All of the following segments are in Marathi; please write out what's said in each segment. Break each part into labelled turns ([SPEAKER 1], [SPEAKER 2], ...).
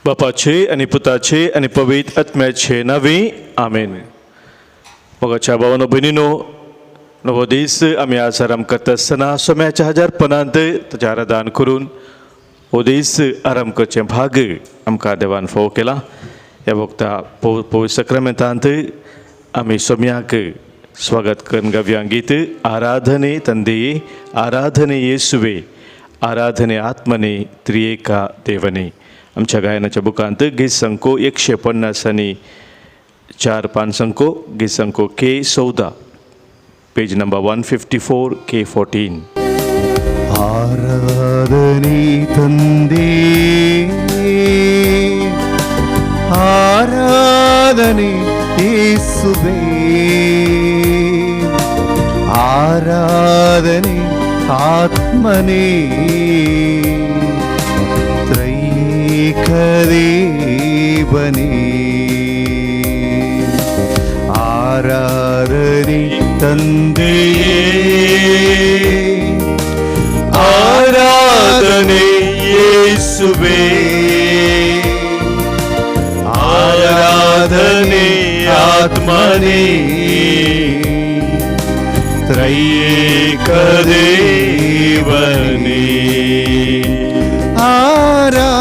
[SPEAKER 1] बापाचे आणि पुताचे आणि पवित्र आत्म्याचे नावे आमेन. मोगाच्या भावानो भयणीनो, नवो दीस आमी आज आराम करता आसतना सोम्याच्या हजारपणांत ताचें आराधन करून हो दीस आराम करचें भाग आमकां देवान फोव केला. ह्या वक्ता पवित्र सक्रामेंतांत आमी सोम्याक स्वागत करून गावया गीत आराधने तंदेये, आराधने येसुवे, आराधने आत्मने, त्रिएका देवने. आमच्या गायनाच्या बुकांत गीत संको 150 आणि 4-5 संको, गीत संको K14, पेज नंबर 154, K14.
[SPEAKER 2] आराधने तंदे, आराधने येसुवे, आराधने आत्मने, त्रैक देवने. आराधने तंदेये,
[SPEAKER 1] आराधने येसुवे, आराधने आत्मने, त्रैक देवने.
[SPEAKER 2] आराधने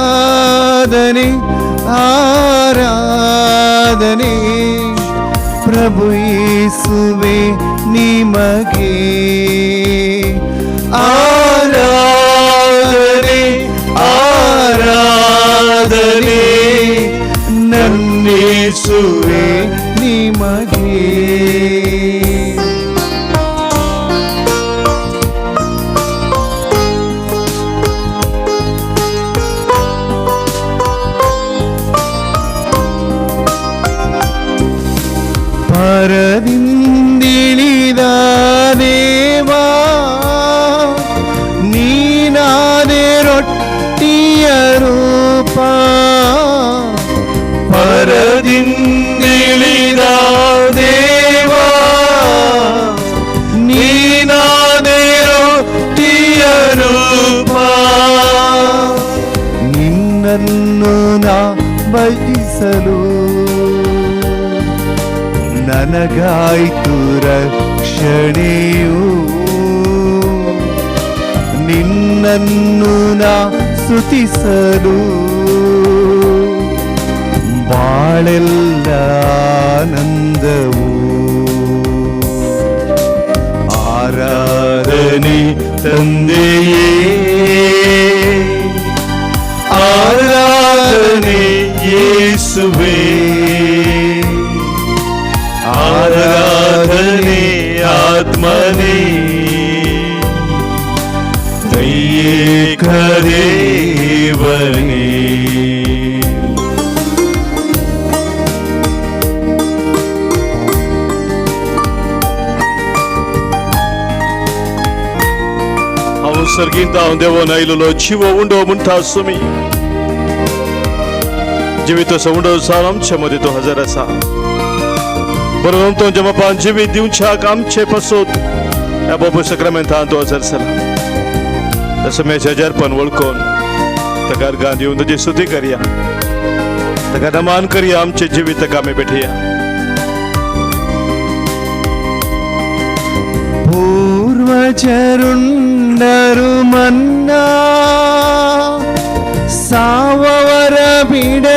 [SPEAKER 2] आराधने प्रभु येसुवे निಮಗೆ.
[SPEAKER 1] आराधने आराधने
[SPEAKER 2] ನನ್ನೇಸುವೆ ನಿಮಗೆ. ಪರದಿಂದಿಳಿದ ದೇವಾ, ನೀನಾದೆ ರೊಟ್ಟಿಯ ರೂಪ.
[SPEAKER 1] ಪರದಿಂದಿಳಿದ ದೇವಾ, ನೀನಾದೆ ರೊಟ್ಟಿಯ ರೂಪ.
[SPEAKER 2] ನಿನ್ನನ್ನು ನಾ ಭಜಿಸಲು ನನಗಾಯ್ತು ರಕ್ಷಣೆಯು. ನಿನ್ನನ್ನು ನಾ ಸ್ತುತಿಸಲು ಬಾಳೆಲ್ಲ ಆನಂದವು.
[SPEAKER 1] ಆರಾಧನೆ ತಂದೆಯೇ, ಆರಾಧನೆ ಯೇಸುವೇ, ಆರಾಧನೆ ಆತ್ಮನೇ, ತ್ರೈಕ ದೇವನೇ. सर्गिंता देवो नैलो जीव उंडो मुंटा सुमी जीवित उंडो सारम छमदे तो हजार असा बरोबर तो जमापान जीवित दिवच्या कामचे पसोत या बाबू सक्रामेंतान तो हजार सला तसमेच्या हजारपण वळकोन तकार गांधी येऊन तुझी स्तुती करूया, तकार नमान करूया. आमचे जीवित कामे बैठिया.
[SPEAKER 2] पूर्वजरुंडरु मन्ना, ಸಾವವರ ಬಿಡಲಿಲ್ಲವಲ್ಲ.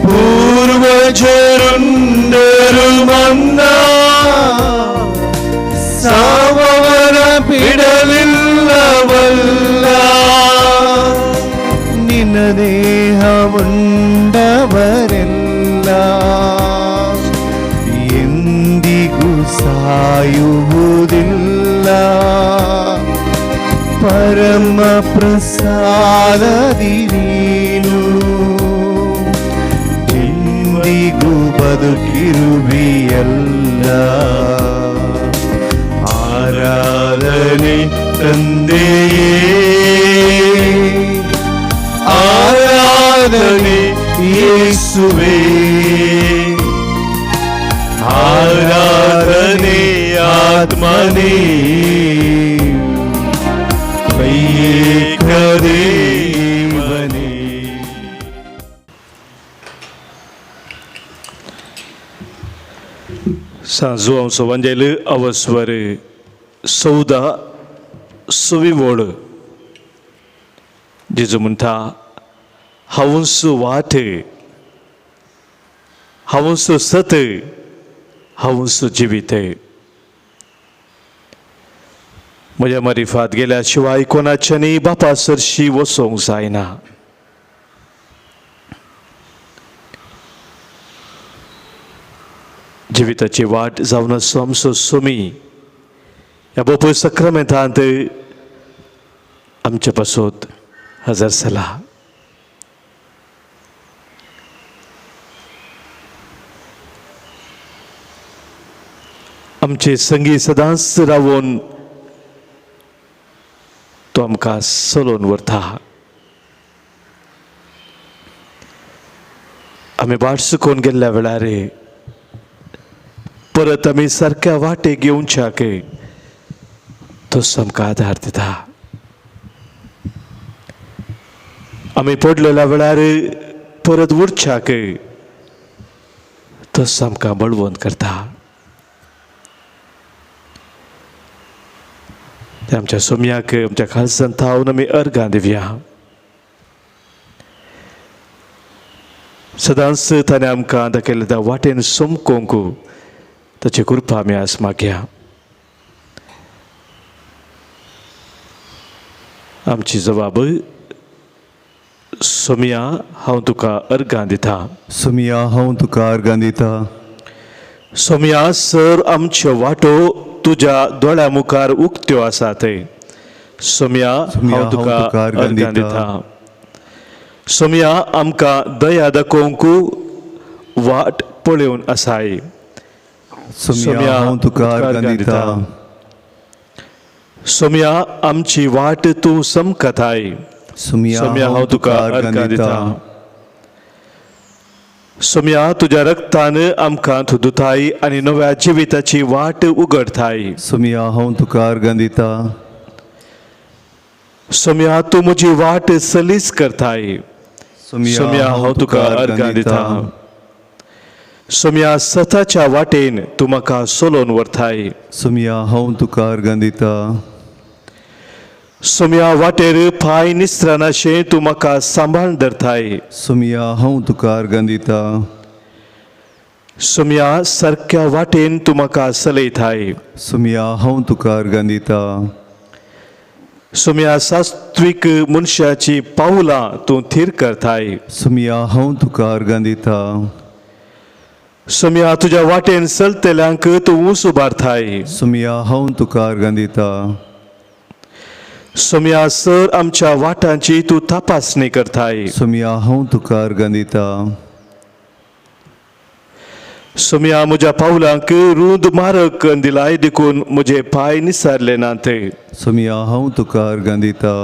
[SPEAKER 1] ಪೂರ್ವಜರುಂಡರು ಮನ್ನಾ,
[SPEAKER 2] ಸಾವವರ ಬಿಡಲಿಲ್ಲವಲ್ಲ. ನಿನ್ನ ದೇಹವುಂಡವರೆಲ್ಲ ಎಂದಿಗೂ ಸಾಯುವುದಿಲ್ಲ. ಪರಮ ಪ್ರಸಾದದಿ ನೀನು ಎಂದಿಗೂ ಬದುಕಿರುವಿಯಲ್ಲ.
[SPEAKER 1] ಆರಾಧನೆ ತಂದೆಯೇ, ಆರಾಧನೆ ಯೇಸುವೇ, ಆರಾಧನೆ ಆತ್ಮನೇ, ತ್ರೈಕ ದೇವನೇ. San João so Evangelho awasware sauda suviwol Jezumunta hawunsu wate hawunsu sate hawunsu jivite माझ्या मारिफात गेल्याशिवाय कोणाच्यानी बापा सरशी वसोंक जायना. जिविताची वाट जावन आसो आमचो सोमी ह्या बोप सक्रामेंतांत आमचे पासत हजर जाला. आमचे संगी सदांच रावून तो आमकां चलोवन व्हरता. आमी वाट चुकोवन गेल्ल्या वेळार परत आमी सारक्या वाटेक येवच्याक तोच आमकां आदार दिता. आमी पडलेल्या वेळार परत उठच्याक तोच आमकां बळवंत करता. ते आमच्या सोम्याक आमच्या खालसान थावन आमी अर्गां दिवया. सदांच ताणें आमकां दाखयल्या त्या वाटेन समकोंक ताची कृपा आमी आज मागया. आमची जबाब सोम्या हांव तुका अर्गां दिता.
[SPEAKER 2] सोम्या हांव तुका अर्गां दिता.
[SPEAKER 1] सोम्या सर आमच्यो वाटो तुज्या दोळ्या मुखार उक्त्यो आसात. सोम्या हांव तुका अर्गां दिता. सोम्या आमकां दया दाखोवंक वाट पळोवन आसाय.
[SPEAKER 2] सोम्या हांव तुका अर्गां दिता.
[SPEAKER 1] सोम्या आमची वाट तूं समकताय. सोम्या हांव तुका अर्गां दिता. सोम्या तुज्या रक्तान आमकां तूं धुताय आनी नव्या जिविताची वाट उगडताय.
[SPEAKER 2] सोम्या हांव तुका अर्गां दिता.
[SPEAKER 1] सोम्या तूं म्हजी वाट सलीस करताय. सोम्या हांव तुका अर्गां दिता. सोम्या सताच्या वाटेन तूं म्हाका चलोवन व्हरताय.
[SPEAKER 2] सोम्या हांव तुका अर्गां दिता.
[SPEAKER 1] सोम्या वाटेर पांय निसरनाशें तूं म्हाका सांबाळून धरताय.
[SPEAKER 2] सोम्या हांव तुका अर्गां दिता.
[SPEAKER 1] सोम्या सारक्या वाटेन तूं म्हाका चलयताय.
[SPEAKER 2] सोम्या हांव तुका अर्गां दिता.
[SPEAKER 1] सोम्या सात्वीक मनशाची पावलां तूं थीर करताय.
[SPEAKER 2] सोम्या हांव तुका अर्गां दिता.
[SPEAKER 1] सोम्या तुज्या वाटेन चलतल्यांक तूं उंच उबारताय.
[SPEAKER 2] सोम्या हांव तुका अर्गां दिता.
[SPEAKER 1] सोम्या सर आमच्या वाटांची तूं तपासणी करताय.
[SPEAKER 2] सोम्या हांव तुका अर्गां दिता.
[SPEAKER 1] सोम्या म्हज्या पावलांक रुंद मारक दिलाय देखून म्हजे पांय निसारले नात.
[SPEAKER 2] सोम्या हांव तुका अर्गां दिता.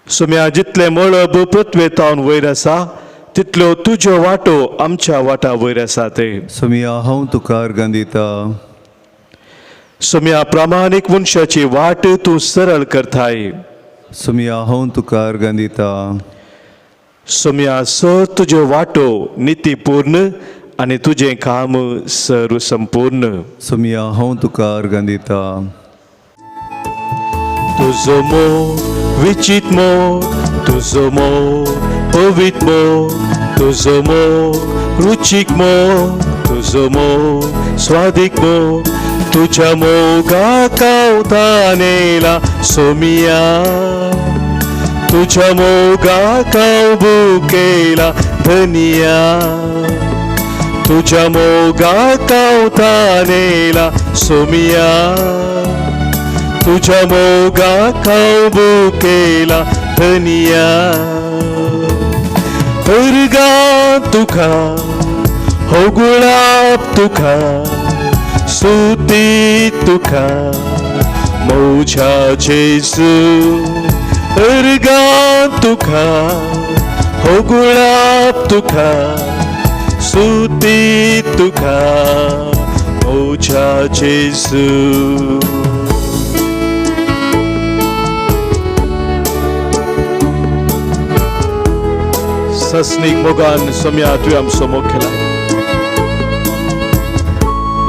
[SPEAKER 1] सोम्या जितले मळब पृथ्वेतावन वयर आसा तितल्यो तुज्यो वाटो आमच्या वाटा वयर आसात.
[SPEAKER 2] सोम्या हांव तुका अर्गां दिता.
[SPEAKER 1] सोम्या प्रामाणीक मनशाची वाट तूं सरळ करताय.
[SPEAKER 2] सोम्या हांव तुका अर्गां दिता.
[SPEAKER 1] सोम्या सर तुज्यो वाटो नितीपूर्ण आनी तुजें काम सर्व संपूर्ण.
[SPEAKER 2] सोम्या हांव तुका अर्गां दिता.
[SPEAKER 1] तुजो मोग विचित मोग, तुजो मोग पवित्र मोग, तुजो मोग रुचीक मोग, तुजो मोग स्वादीक मोग, तुझ्या मोगाक हांव नेला सोम्या. तुझ्या मोगाक हांव भुकेला धनिया. तुझ्या मोगाक हांव नेला सोम्या. तुझ्या मोगाक हांव भुकेला धनिया. अर्गां तुका हो गुलाब तुका, स्तुती तुका मोच्या जेजू. अर्गां तुका हो गुलाब तुका, स्तुती तुका मोच्या जेजू. सस्नीक मोगान सोम्या तुवें आमचो मोग केला.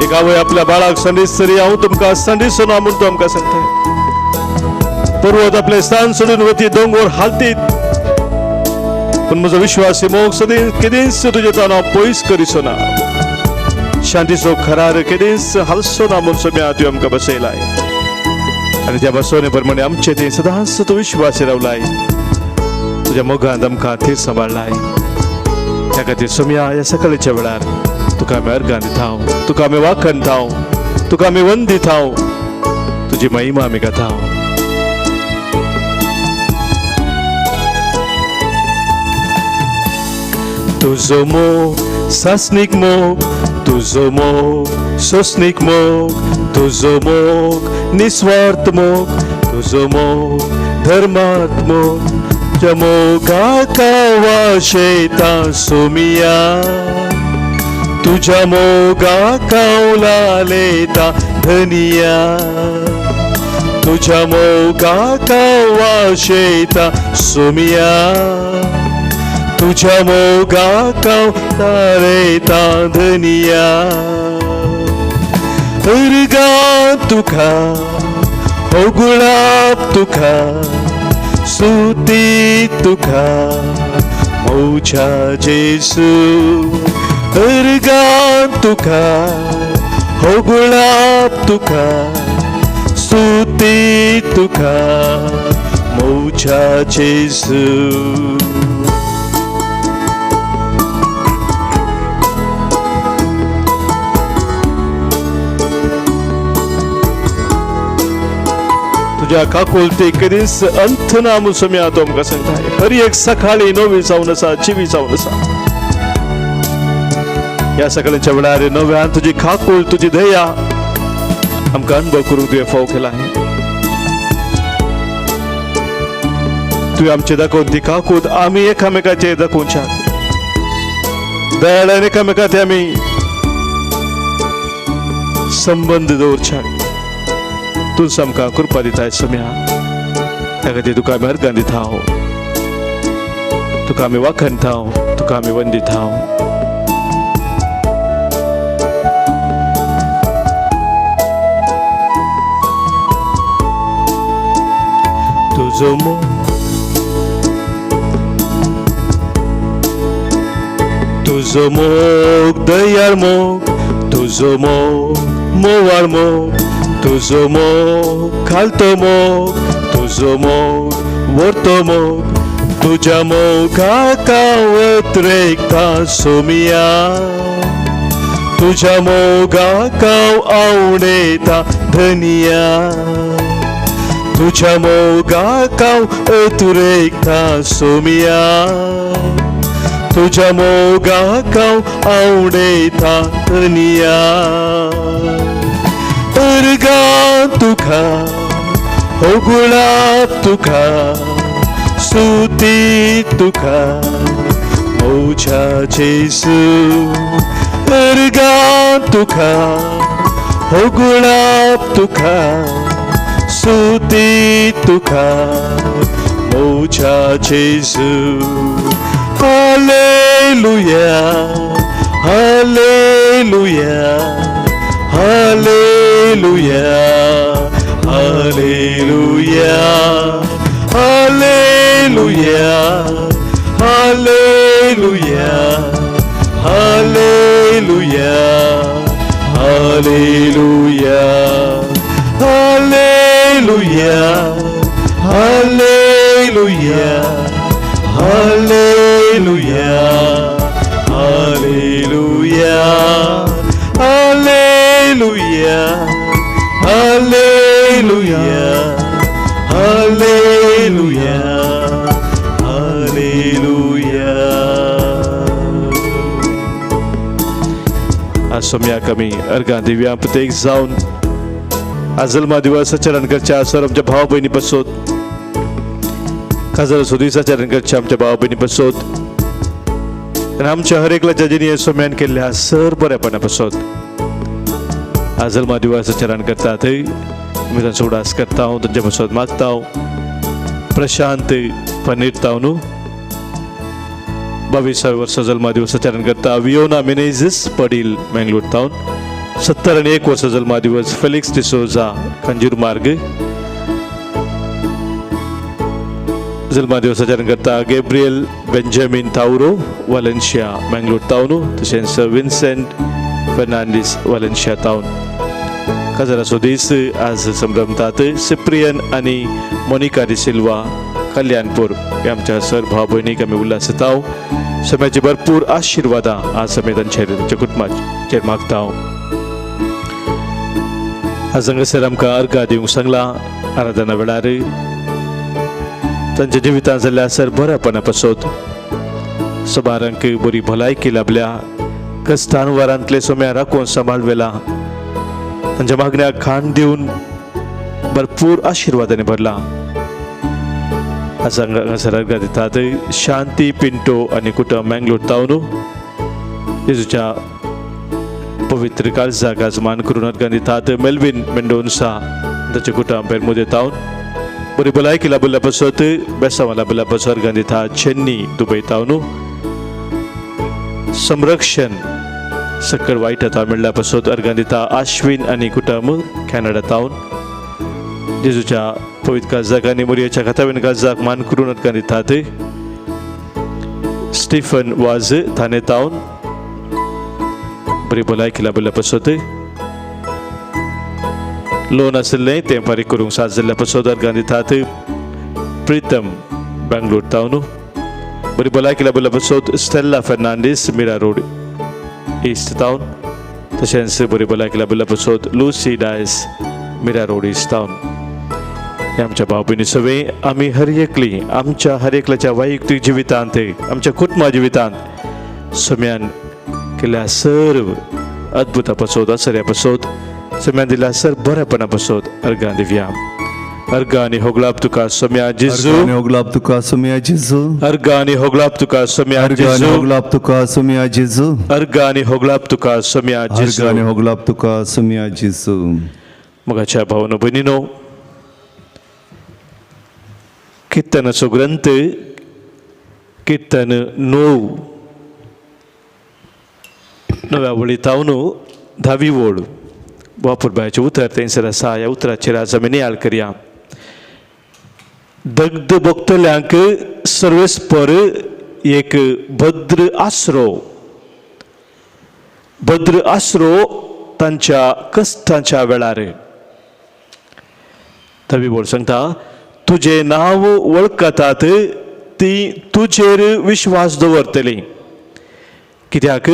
[SPEAKER 1] एक आवय आपल्या बाळाक संदेश तरी हांव तुमकां संदेश ना म्हूण तूं आमकां सांगता. पर्वत आपले स्थान सोडून वती दोंगर हालतीत, पण म्हजो विश्वास मोग सदैव केदींच तुजें हांव पयस करिसो ना. शांतीचो खरार केदींच हालसो ना म्हूण सोम्या तुवें आमकां बसयलाय. आनी त्या बसवणे प्रमाणे आमचे ते सदांच तूं विश्वास रावलाय. तुज्या मोगांत आमकां थीर सांबाळलाय. त्या खातीर सोम्या ह्या सकाळच्या वेळार तुका आमी अर्गां दिता, तुका आमी वाखणता, तुका आमी वंदिता, तुजी महिमा आमी गाता. तुजो मोग सासनीक मोग, तुजो मोग सोसनीक मोग, तुजो मोग निस्वार्थ मोग, तुजो मोग धर्मात मोग. तुज्या मोगाका वाशेता सोमिया, तुज्या मोगाका लालेता धनिया. तुज्या मोगाका वाशेता सोमिया, तुझ्या मोगाका तारेता धनिया. अर्गां तुका होगुळाप तुका, स्तुती तुका मौच्या जेसू. अर्गां तुका होगुळाप तुका, स्तुती तुका मौच्या जेसू. तुझ्या काकुलते कधीच अंत ना म्हूण सोम्या तूं आमकां सांगताय. हर एक सकाळी 9 जावन आसा, 24 जावन आसा. ह्या सकाळच्या वेळार नव्यान तुजी काकूल, तुजी दया आमकां अनुभव करूंक तुवें फाव केलाय. तुवें आमचे दाखोवन ती काकूद आमी एकामेकाचेर दाखोवच्या, दयाळान एकामेकांत आमी संबंद दवरच्या. तूंच आमकां कृपा दिताय सोम्या. त्या खातीर तुका आमी अर्गां दिता, तुका आमी वाखणता, तुका आमी वंदिता. तुजो मोग, तुजो मोग दयाळ मोग, तुजो मोग मोवाळ मोग, तुजो मोग खालतो मोग, तुजो मोग वरतो मोग. तुज्या मोगाका वतरेकता सोमिया, तुज्या मोगाका आवडेता धनिया. तुज्या मोगाका वतरेकता सोमिया, तुज्या मोगाका आवडेता धनिया. अर्गां तुका होगुळाप तुका, स्तुती तुका मौच्या जेसू. अर्गां तुका होगुळाप तुका, स्तुती तुका मौच्या जेसू. Hallelujah hallelujah hallelujah hallelujah hallelujah hallelujah hallelujah hallelujah hallelujah hallelujah hallelujah hallelujah hallelujah hallelujah hallelujah hallelujah. आज सोम्याक आमी अर्गां दिवया. प्रत्येक जावन आज जल्मा दिवस आचरण करच्या सर आमच्या भाव भयणी पासत, काजळ सुदीस आचरण करच्या आमच्या भाव भयणी पासत, आनी आमच्या हर एकल्याच्या जिणेंत सोम्यान केल्ल्या सर बरेपणा पासत आज जल्मा दिवस आचरण करता. थंय मी तांचो उडास करता, हांव तांचे पासत मागता. प्रशांत पनीरता न्हू 22व्या वर्सा जल्मा दिवस आचरण करता. वियोना मेनेझीस पडील, मेंगलोर टावन. 71 वर्ष जन्मा दिवस फेलिक्स डिसोजा खंजूर मार्ग. जन्मा दिवस आचरण करता गॅब्रियल बेंजामिन ताउरो वालेन्शिया मंगळूर तावन तशेंच विन्सेंट फर्नांडीस वालेन्शिया तावन. काजाराचो दीस आज संभ्रमतात. सिप्रियन आणि मोनिका डी सिल्वा कल्याणपूर हे आमच्या सर भाव भयणीक आमी उल्हासताव. समेची भरपूर आशिर्वादां आज समेत तांच्या कुटुंबाचेर मागताव. आज हांगासर आमकां अर्घा दिवंक सांगला. आराधना वेळार तांच्या जिवितांत जाल्ल्या सर बऱ्यापणा पासत सबारांक बरी भलायकी लाभल्या. कस्तान वारांतले सोम्या राखून सांबाळवेला. तांच्या मागण्याक खाण दिवन भरपूर आशिर्वादांनी भरला. आज हांगासर अर्घा दितात शांती पिंटो आनी कुटुंब मंगळूर तावन. जेजूच्या पवित्र काळजाक आज मान करून अर्घा दितात. मेल्विन मेंडोन्सा ताचे कुटुंब पेरमुदे तावन. बरी भलायकी लाभल्या पासत बेसांवां लाभल्या पासत अर्घा दितात. चेन्नी दुबय तावन. संरक्षण सकळ वायट हाताळ मेळ्ळ्या पासत अर्घा दिता आश्विन आनी कुटुंब कॅनडा तावन. जेजूच्या पवित्र काळजाक आनी मोरयेच्या खातावेन काळजाक मान करून अर्घा दितात. स्टीफन वाज थाने तावन. बरी भलायकी लाभल्या पासत लोन आशिल्लें तें फारीक करूंक साथ जाल्ल्या पासत अर्घा दितात. प्रितम बेंगळूर तावन. बरी भलायकी लाभल्या पासत स्टेला फर्नांडीस मिरा रोड ईस्ट तावन. तशेंच बरी भलायकी लाभल्या पासत लुसी डायस मिरा रोड ईस्ट तावन. हे आमच्या भाव भयणी सवे आमी हर एकली आमच्या हर एकल्याच्या वैयक्तीक जिवितांत आमच्या कुटुंबा जिवितांत सोम्यान केल्या सर्व अद्भुता पासत आसऱ्या पासत सोम्यान दिल्या सर बऱ्यापणा पासत अर्घा दिवया. अर्घा आनी होगलाप तुका सोम्या जेजू.
[SPEAKER 2] होगलाप तुका सोम्या जेजू.
[SPEAKER 1] अर्घा आनी होगलाप तुका सोम्या जेजू.
[SPEAKER 2] होगलाप तुका सोम्या जेजू.
[SPEAKER 1] अर्घा आनी होगलाप तुका सोम्या जेजू.
[SPEAKER 2] होगलाप तुका सोम्या जेजू.
[SPEAKER 1] मोगाच्या भावनो भयणीनो, किर्तनाचो ग्रंथ किर्तन 9 वळीतावन 10वी ओळ वापुरबायचें उतर थंयसर आसा. ह्या उतराचेर आज आमी नियाळ करया. दग्ध भोगतल्यांक सर्वेस्पर एक भद्र आसरो. भद्र आसरो तांच्या कश्टांच्या वेळार. 10वी ओळ सांगता, तुझे नाव वळखतात ती तुजेर विश्वास दवरतली, कित्याक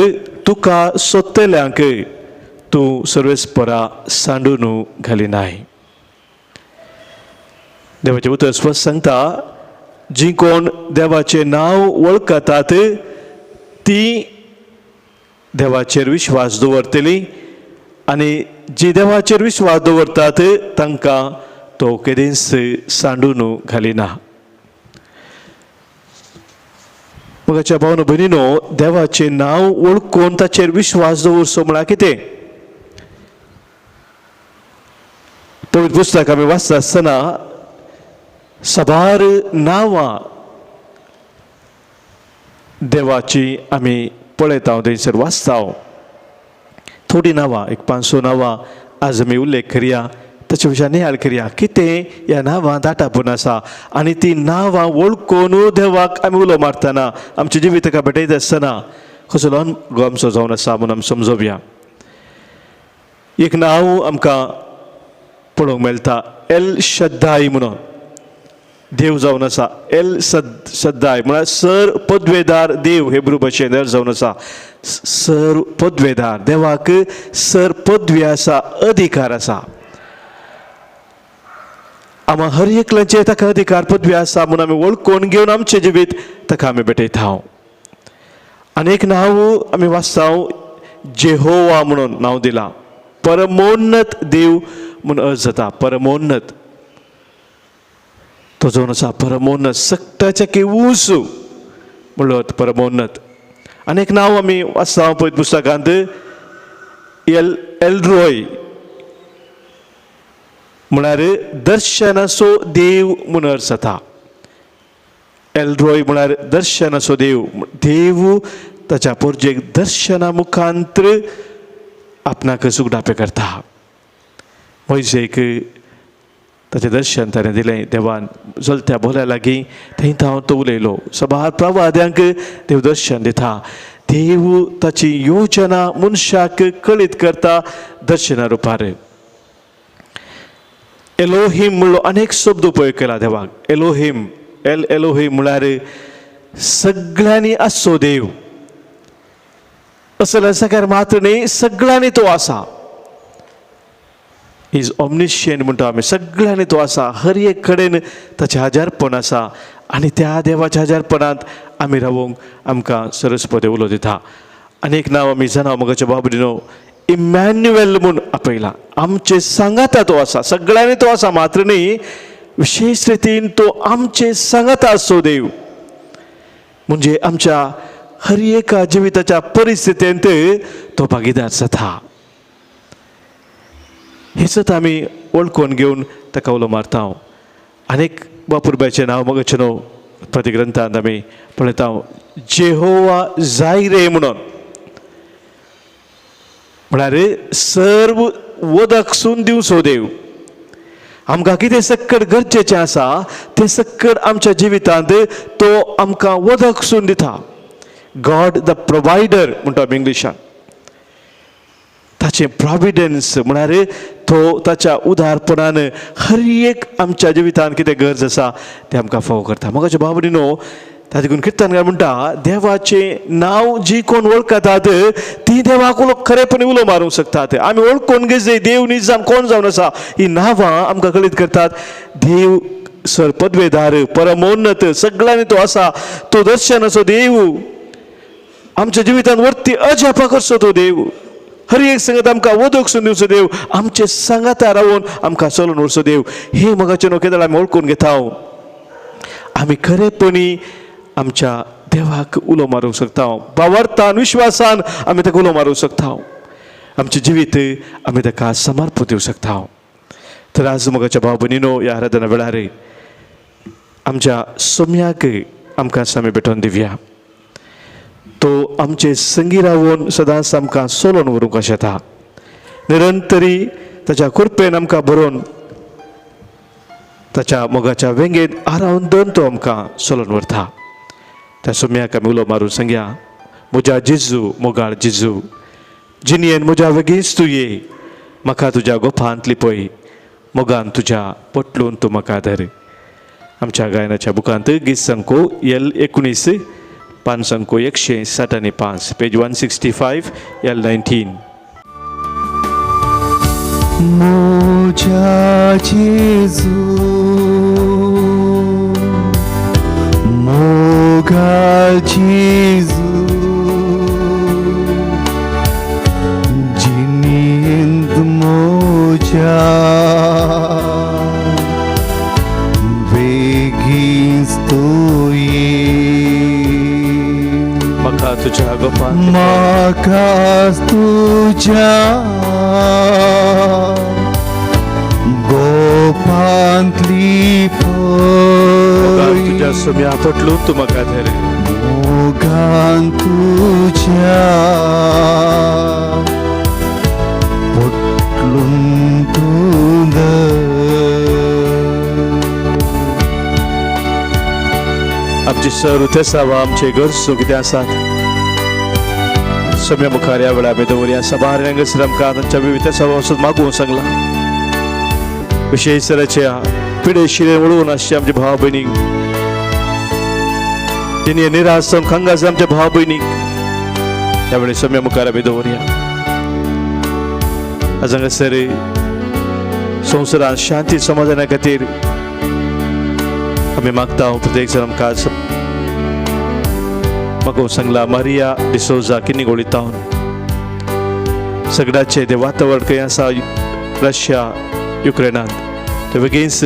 [SPEAKER 1] तुका सोदतल्यांक तूं सर्वेस्परा सांडून घालिनाय. देवाचें उतर स्पश्ट सांगता, जी कोण देवाचें नांव वळखतात ती देवाचेर विश्वास दवरतली आनी जी देवाचेर विश्वास दवरतात तांकां तो केदींच सांडून घालिना. मोगाच्या भावनो भयणीनो, देवाचें नांव वळखून ताचेर विश्वास दवरचो म्हळ्यार कितें? पवित्र पुस्तक आमी वाचता आसतना साबार नांवां देवाची आमी पळयता थंयसर वाचता. थोडीं नांवां, एक 500 नांवां आज आमी उल्लेख करया. ताचे विशयान नियाळ करया कितें ह्या नांवां दाटापून आसा आनी ती नांवां वळखून देवाक आमी उलो मारतना आमच्या जिविताका भेटयता आसतना कसलो अनुभव आमचो जावन आसा म्हणून आमी समजोवया. एक नांव आमकां पळोवंक मेळटा, एल शद्दाय म्हणून देव जावन आसा. एल शद्दाय म्हळ्यार सर पदवेदार देव हेब्रू भाशेन अर्थ जावन आसा. सर पदवेदार, देवाक सर पदवी आसा, अधिकार आसा. आमी हर एकल्याचे ताका अधिकार पदवी आसा म्हणून आमी वळखून घेवन आमचें जिवीत ताका आमी भेटयता. आनी एक नांव आमी वाचता, जेहोवा म्हणून नांव दिलां. परमोन्नत देव म्हणून अर्थ जाता. परमोन्नत तो जावन आसा. परमोन्नत सक्ताचे की उंच म्हणलो परमोन्नत. आनी एक नांव आमी वाचता पळयत पुस्तकांत, एलरोय म्हळ्यार दर्शनाचो देव म्हणून अर्थ जाता. एलरोय म्हळ्यार दर्शनाचो देव. देव ताच्या परजेक दर्शना मुखांतर आपणाक सुगडापे करता. मोइशेक ताचें दर्शन ताणें दिलें देवान जलत्या बोल्या लागीं थंय तो उलयलो. सभार प्रवाद्यांक देव दर्शन दिता. देव ताची योजना मनशाक कळीत करता दर्शना रुपार. एलोहीम म्हणलो अनेक शब्द उपयोग केला देवाक. एलोहीम एलोहीम म्हळ्यार सगळ्यांनी आसचो देव. असं सगळ्यार मात्र न्ही, सगळ्यांनी तो आसा. इज ऑमनिशियंट म्हणटा आमी. सगळ्यांनी तो आसा. हर एक कडेन ताचें हजारपण आसा आनी त्या देवाच्या हजारपणांत आमी रावूंक आमकां सरस्वती उलो दिता. आनीक नांव आमी जाणा मोगाच्या बाबडीनो इमॅन्युएल म्हूण आपयला. आमचे सांगाता तो आसा. सगळ्यांनी तो आसा मात्र न्ही, विशेष रितीन तो आमचे सांगाता आसचो देव. म्हणजे आमच्या हर एका जिविताच्या परिस्थितींत तो भागीदार जाता. हेच आमी वळखून घेवन ताका उलो मारता. आनीक बापुरबायचें नांव मोगाचें न्हू प्रतिग्रंथांत आमी पळयता जेहोवा जायरे म्हणून. म्हळ्यार सर्व वदकसून दिवचो देव. आमकां कितें सक्कड गरजेचें आसा तें सक्कड आमच्या जिवितांत तो आमकां वदकसून दिता. गॉड द प्रोवायडर म्हणटा आमी इंग्लिशान. ताचें प्रॉविडन्स म्हळ्यार तो ताच्या उदारपणान हर एक आमच्या जिवितांत कितें गरज आसा तें आमकां फावो करता. मोगाच्या बाबडीनो ताजे करून किर्तनकार म्हणटा देवाचें नांव जी कोण वळखतात ती देवाक खरेपणी उलो मारूंक शकतात. आमी वळखून घेतले देव निजाम कोण जावन आसा ही नांवां आमकां कळीत करतात. देव सर पदवेदार परमोन्नत सगळ्यांनी तो आसा. तो दर्शनाचो देव. आमच्या जिवितांत वर्ती अजापा करचो तो देव. हर एक संगत आमकां वदकसून दिवचो देव. आमचे सांगाता रावून आमकां चलोवन व्हरचो देव. हे मोगाचें न्हू केन्ना आमी वळखून घेता. आमी खरेपणी आमच्या देवाक उलो मारूंक शकता. बावर्तान विश्वासान आमी ताका उलो मारूंक शकता. आमचें जिवीत आमी ताका समर्पण दिवंक शकता. तर आज मोगाच्या भाव भयणीनो ह्या आराधना वेळार आमच्या सोम्याक आमकां सामी भेटोवन दिवया. तो आमचे संगी रावून सदांच आमकां सोलोवन व्हरूंक शकता. निरंतरी ताच्या कृपेन आमकां बरोवन ताच्या मोगाच्या वेंगेन आरावन दवन तो आमकां सोलोवन व्हरता. त्या सोम्याक आमी उलो मारून सांगया म्हज्या जेजू मोगाळ जेजू जिणयेन म्हज्या वेगींच तूं ये. म्हाका तुज्या गोफांत लिपय. मोगान तुज्या पटलून तूं म्हाका धर. आमच्या गायनाच्या बुकांत गीत संको L19 पान संको 165 पेज 165 L19.
[SPEAKER 2] मोजा जेजू मोगाळ जेजू जिणयेंत मोजा बेगीच तूं ये.
[SPEAKER 1] म्हाका तुज्या गोफांत
[SPEAKER 2] म्हाका तुज्या गोफांतली पय.
[SPEAKER 1] तुज्या सोम्या पटलून तूं म्हाका धर.
[SPEAKER 2] मोगान तुज्या पटलून तूं धर.
[SPEAKER 1] आमची सर्व तेसावा आमचे गरजो कितें आसात सोम्या मुखार ह्या वेळार आमी दवरया. सभार हांगासर आमकां तांच्या विविध तेसावा वचून मागूंक सांगला. विशेश तरेच्या पिडे शिरे वळून आसचे आमचे भाव भयणीक तेणी निराश जावन खंगास आमच्या भाव भयणीक ह्या वेळी सोम्या मुखार आमी दवरया. आज हांगासर संवसारांत शांती समाधाना खातीर आमी मागता. प्रत्येक जण आमकां मागूंक सांगला. मारिया डिसोजा किनिगोळी टावन सगळ्याचे ते वातावरण खंय आसा रशिया युक्रेनांत ते बेगीनच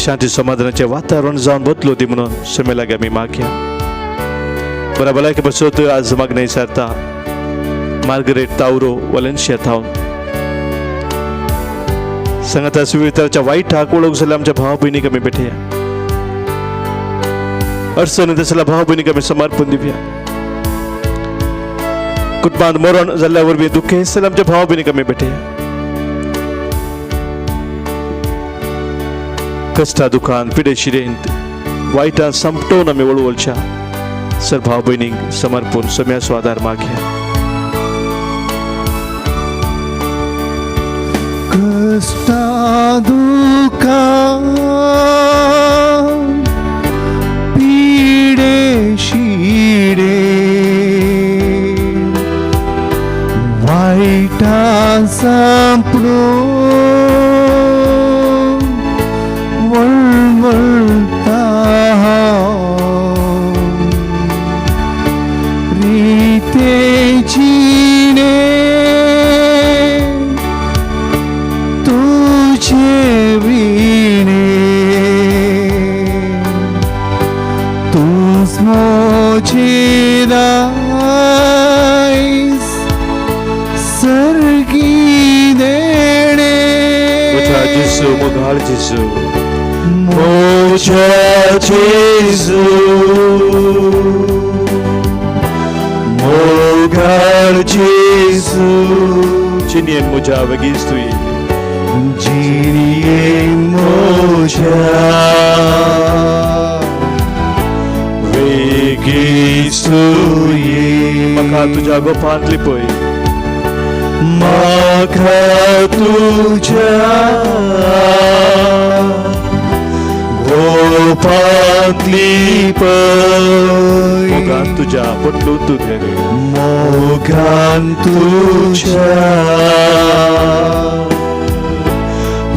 [SPEAKER 1] शांती समाधानाचें वातावरण जावन बदलो दी म्हणून सोम्या लागीं आमी मागया. बऱ्या भलायकी बसत आज मागणें विचारता मार्गरेट तावरो वलेन्शिया टावन. सांगाता सुविधाच्या वायट हाक वळख जाल्यार आमच्या भाव भयणीक आमी भेटया. अडचण येता जाल्यार भाव भयणीक आमी समर्पण दिवया. कुटुंबात मरण जाल्ल्यावर बी दुःख हेसले आमच्या भावा भयणी कमी भेटे कष्टा दुखान पिडेशिरेंत वाईटान संपटोवन आमी वळवळच्या सर भाव भयणींक समर्पून सोम्याचो आदार मागया
[SPEAKER 2] कष्टा दुखा पीडे शिडे वाईटा संपलो वळवळता रीतेची
[SPEAKER 1] मोगाळ जेजू मोच्या जेजू मोगाळ जेजू जिनियन मोजा वेगीच तुई
[SPEAKER 2] जिनियन मोजा
[SPEAKER 1] वेगीच तुई म्हाका तुज्या गोपांतली पळय
[SPEAKER 2] म्हाका तुज्या गोपांतली पळय
[SPEAKER 1] मोगान तुज्या पटलून तूं धर
[SPEAKER 2] मोगान तुज्या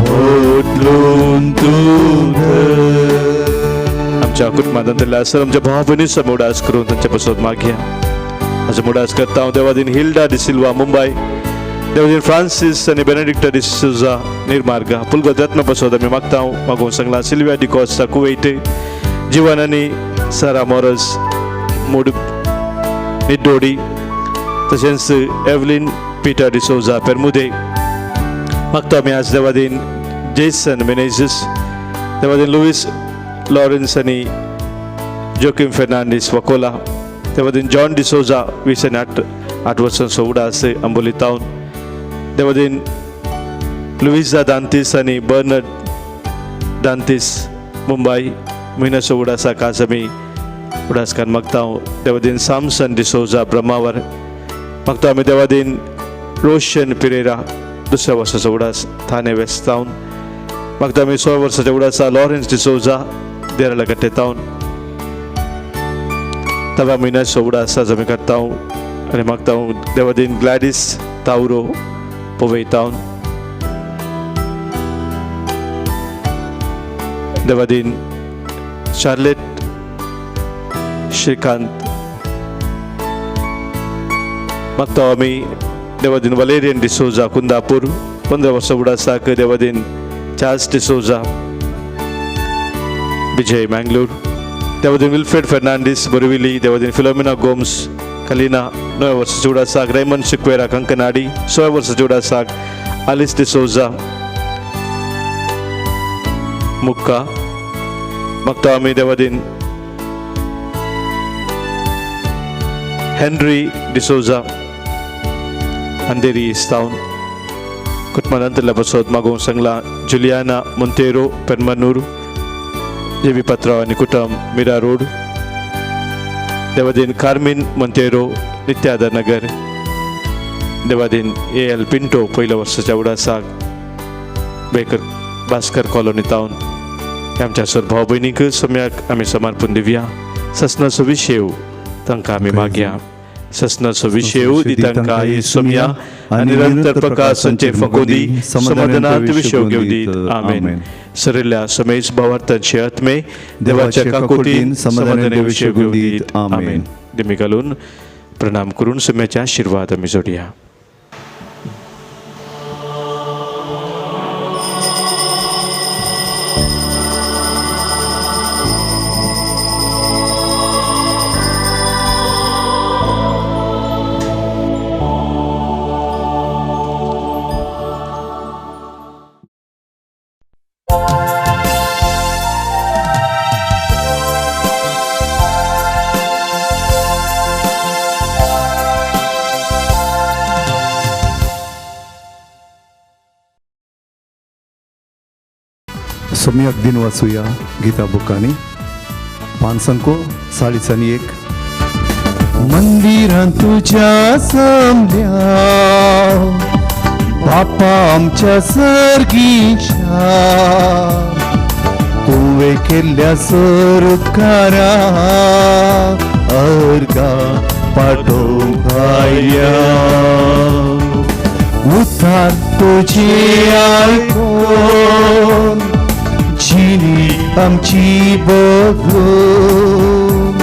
[SPEAKER 2] पटलून तूं धर
[SPEAKER 1] आमच्या कुटुंबांतल्या सर आमच्या भावा भयणीचो मोडास करून तांचे पासून मागया हाजो मोडास करता हांव देवादीन हिल्डा डी सिल्वा मुंबय देवादीन फ्रांसीस आनी बेनेडिक्टा डी सुजा निर्मार्गा पुलगत रत्न पासून आमी मागता मागून सांगला सिल्विया डी कॉस्टा कुवेट जीवन आनी सारा मोरस मूड निड्डोडी तशेंच एवलिन पिटर डी सोजा पेरमुदे मागता आमी आज देवादीन जेसन मेनेझस देवादीन लुईस लॉरेन्स आनी जोकिम फेर्नांडीस वकोला देवादीन जॉन डिसोजा 28 वर्सांचो उडास आंबोली टावन देवादीन लुईजा दांतीस आनी बर्नर्ड दांतीस मुंबय म्हयन्याचो उडासाक आज आमी उडासकान मागता देवादीन सामसन डिसोजा ब्रह्मावर मागता आमी देवादीन रोशन पिरेरा 2 वर्साचो उडास थाने वेस्ट टावन मागता आमी 16 वर्साच्या उडासा लॉरेन्स डिसोजा देराला कट्टे टावन तवा म्हयन्याचो उडास आज आमी करता आनी मागता देवादीन ग्लॅडिस तावरो पोवई टावन देवादीन शार्लेट श्रीकांत मागता आमी देवादीन वलेरियन डिसोजा कुंदापूर 15 वर्सां उडासाक देवादीन चार्ल्स डिसोजा विजय मैंगलोर देवादीन विल्फ्रेड फर्नांडीस बोरिविली देवादीन फिलोमिना गोम्स कलिना 9 वर्सांच्या उडासाक रेमन शिक्वेरा कंकनाडी 16 वर्सांच्या उडासाक आलिस डिसोजा मुक्का मागता आमी देवादीन हेनरी डिसोजा अंधेरी टावन कुटुंबांतल्या बसत मागोवंक सांगला जुलियाना मोंतेरो पेरमानूर जेवी पत्राव आनी कुटुंब मिरा रोड देवादीन कार्मिन मोंतेरो नित्यादर नगर देवादीन AL पिंटो 1 वर्साच्या उडासाक बेकर भास्कर कॉलनी टावन आमच्या सर भाव भयणीक सम्याक आमी समर्पण दिवया ससनाचो विशेव तांकां आमी मागया ससनाचो विशेव दितांकां ही सोम्या आनी निरंतर प्रकाश संचे फकोदी समाधानांत विशेव घेवदीत आमेन सरिल्ल्या समेश भावार्थांचे आत्मे देवाच्या काकुटीन समाधानाने विशेव घेवदीत आमेन दिमी घालून प्रणाम करून सोम्याचे आशीर्वाद आमी जोडया
[SPEAKER 2] सम्यक दिन वाचूया गीता बुकांनी पानसंको 41 मंदिरांत तुझ्या समल्या बापा आमच्या सर्गीच्या तुवे केल्ल्या सरकारा अर्गा पाठोवंक आयल्या उद्धार तुझे आयकोन जिणी आमची बदलून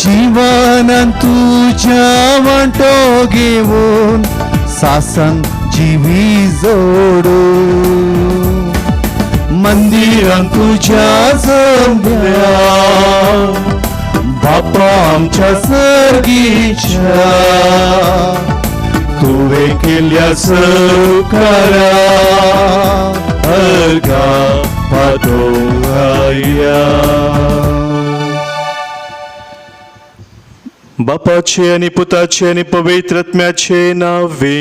[SPEAKER 2] जीवनान तुझ्या वांटो घेवन सासन जिवी जोडून मंदिरान तुझ्या जमल्या बापा आमच्या सर्गीच्या तुवे केल्ल्या सरकारा अर्गा पाठोवंक आयल्या
[SPEAKER 1] बापाचे आणि पुताचे आणि पवित्र आत्म्याचे नावे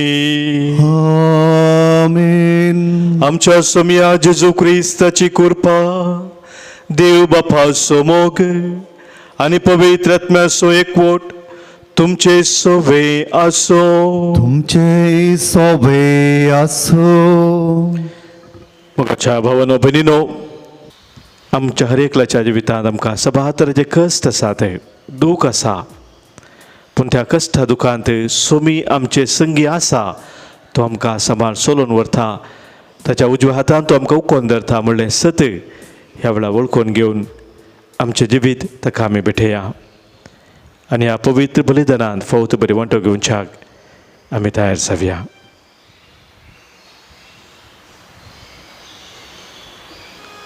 [SPEAKER 2] आमेन
[SPEAKER 1] आमच्या सोम्या जेजू ख्रिस्ताची कृपा देव बापाचो मोग आणि पवित्र आत्म्याचो एकवट तुमचे सोवे आसो
[SPEAKER 2] तुमचे सोबे आसो
[SPEAKER 1] मोगाच्या भावानो भयणीनो आमच्या हर एकल्याच्या जिवितांत आमकां सभा तरेचे कश्ट आसा ते दूख आसा पूण त्या कश्टा दुखांत सोमी आमचे संगी आसा तो आमकां सांबाळ सोलोवन व्हरता ताच्या उजव्या हातान तो आमकां उखोवन धरता म्हणलें सत ह्या वेळा वळखून घेवन आमचें जिवीत ताका आमी भेटया आनी ह्या पवित्र बलिदानांत फौत बरी वांटो घेवच्याक आमी तयार जावया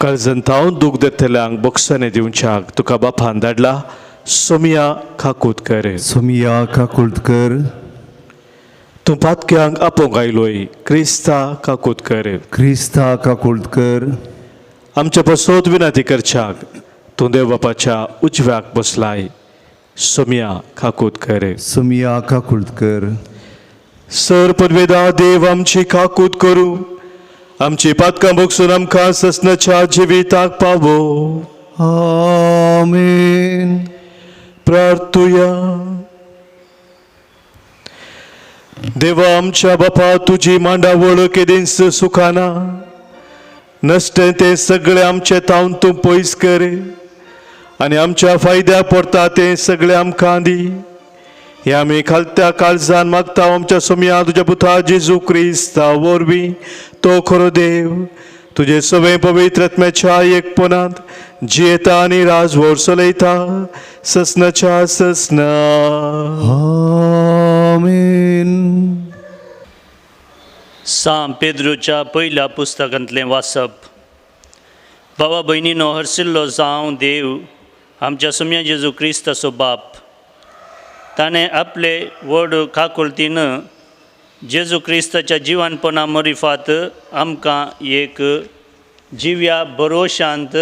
[SPEAKER 1] काळजंतावन दूख धरतल्यांक बक्षाने दिवच्याक तुका बापान धाडला सोमिया खाकूतकर
[SPEAKER 2] सोमिया काकुळकर
[SPEAKER 1] तूं पातक्यांक आपोवंक आयलोय क्रिस्ता काकूतकर
[SPEAKER 2] क्रिस्ता काकुळकर
[SPEAKER 1] आमच्या बसोत विनंती करच्याक तूं देव बापाच्या उजव्याक बसलाय सोमिया खाकूतकर
[SPEAKER 2] सोमिया काकुळकर
[SPEAKER 1] सर पदवेदा देव आमची काकूत करू आमची पातकां बगसून आमकां ससनाच्या जिविताक पावो
[SPEAKER 2] आमेन
[SPEAKER 1] प्रार्थुया देवा आमच्या बापा तुजी मांडावळ केदींस सुखाना नसते ते सगळे आमचे तावन तूं पयस कर आनी आमच्या फायद्या पडटा ते सगळे आमकां दी हे आमी खालत्या काळजान मागता आमच्या सोम्या तुज्या पुता जेजू क्रिस्ता वरवीं तो खरो देव तुजे सवे पवित्र आत्म्याच्या एकपणांत जियेता आनी राजवट चलयता ससनाच्या ससना
[SPEAKER 2] आमेन
[SPEAKER 3] सां पेद्रूच्या पयल्या पुस्तकांतलें वाचप बाबा भयणीनो हरसिल्लो जावं देव आमच्या सोम्या जेजू क्रिस्ताचो बाप ताणें आपले व्हड काकुळतीन जेजू क्रिस्ताच्या जिवानपणा मरिफात आमकां एक जिव्या भरोशांत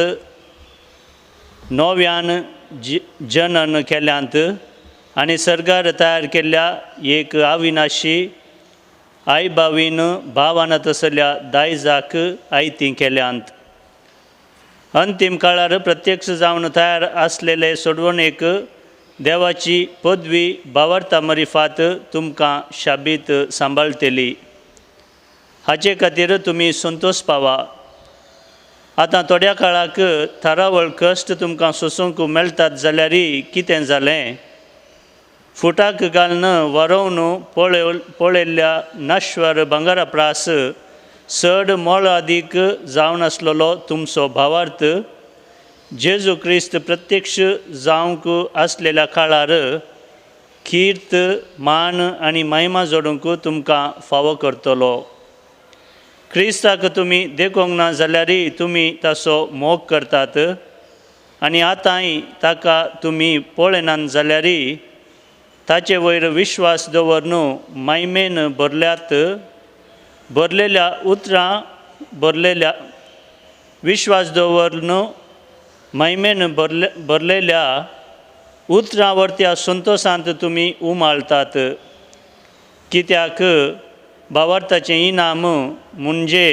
[SPEAKER 3] नव्यान जनन केल्यांत आनी सर्गार तयार केल्ल्या एक अविनाशी आई बावीन भावानात असल्या दायजाक आयती केल्यांत अंतीम काळार प्रत्यक्ष जावन तयार आसलेले सोडवणेक देवाची पदवी भावार्था मरिफात तुमकां शाबीत सांबाळटली हाचे खातीर तुमी संतोश पावा आतां थोड्या काळाक थारावळ कश्ट तुमकां सोसूंक मेळटात जाल्यारय कितें जालें फुटाक घालन वारोवन पळयल्ल्या नाश्वर भांगारा प्रास चड मोल अदीक जावन आसलेलो तुमचो भावार्थ जेजू क्रिस्त प्रत्यक्ष जावंक आसलेल्या काळार किर्त मान आनी महिमा जोडूंक तुमकां फावो करतलो क्रिस्ताक तुमी देखूंक ना जाल्यारय तुमी ताचो मोग करतात आनी आतांय ताका तुमी पळयनात जाल्यारय ताचे वयर विश्वास दवरून महिमेन भरलेल्या उतरां विश्वास दवरून महिमेन भरलेल्या उतरांवरत्या संतोशांत तुमी उमाळतात कित्याक भावार्थाचें इनाम म्हणजे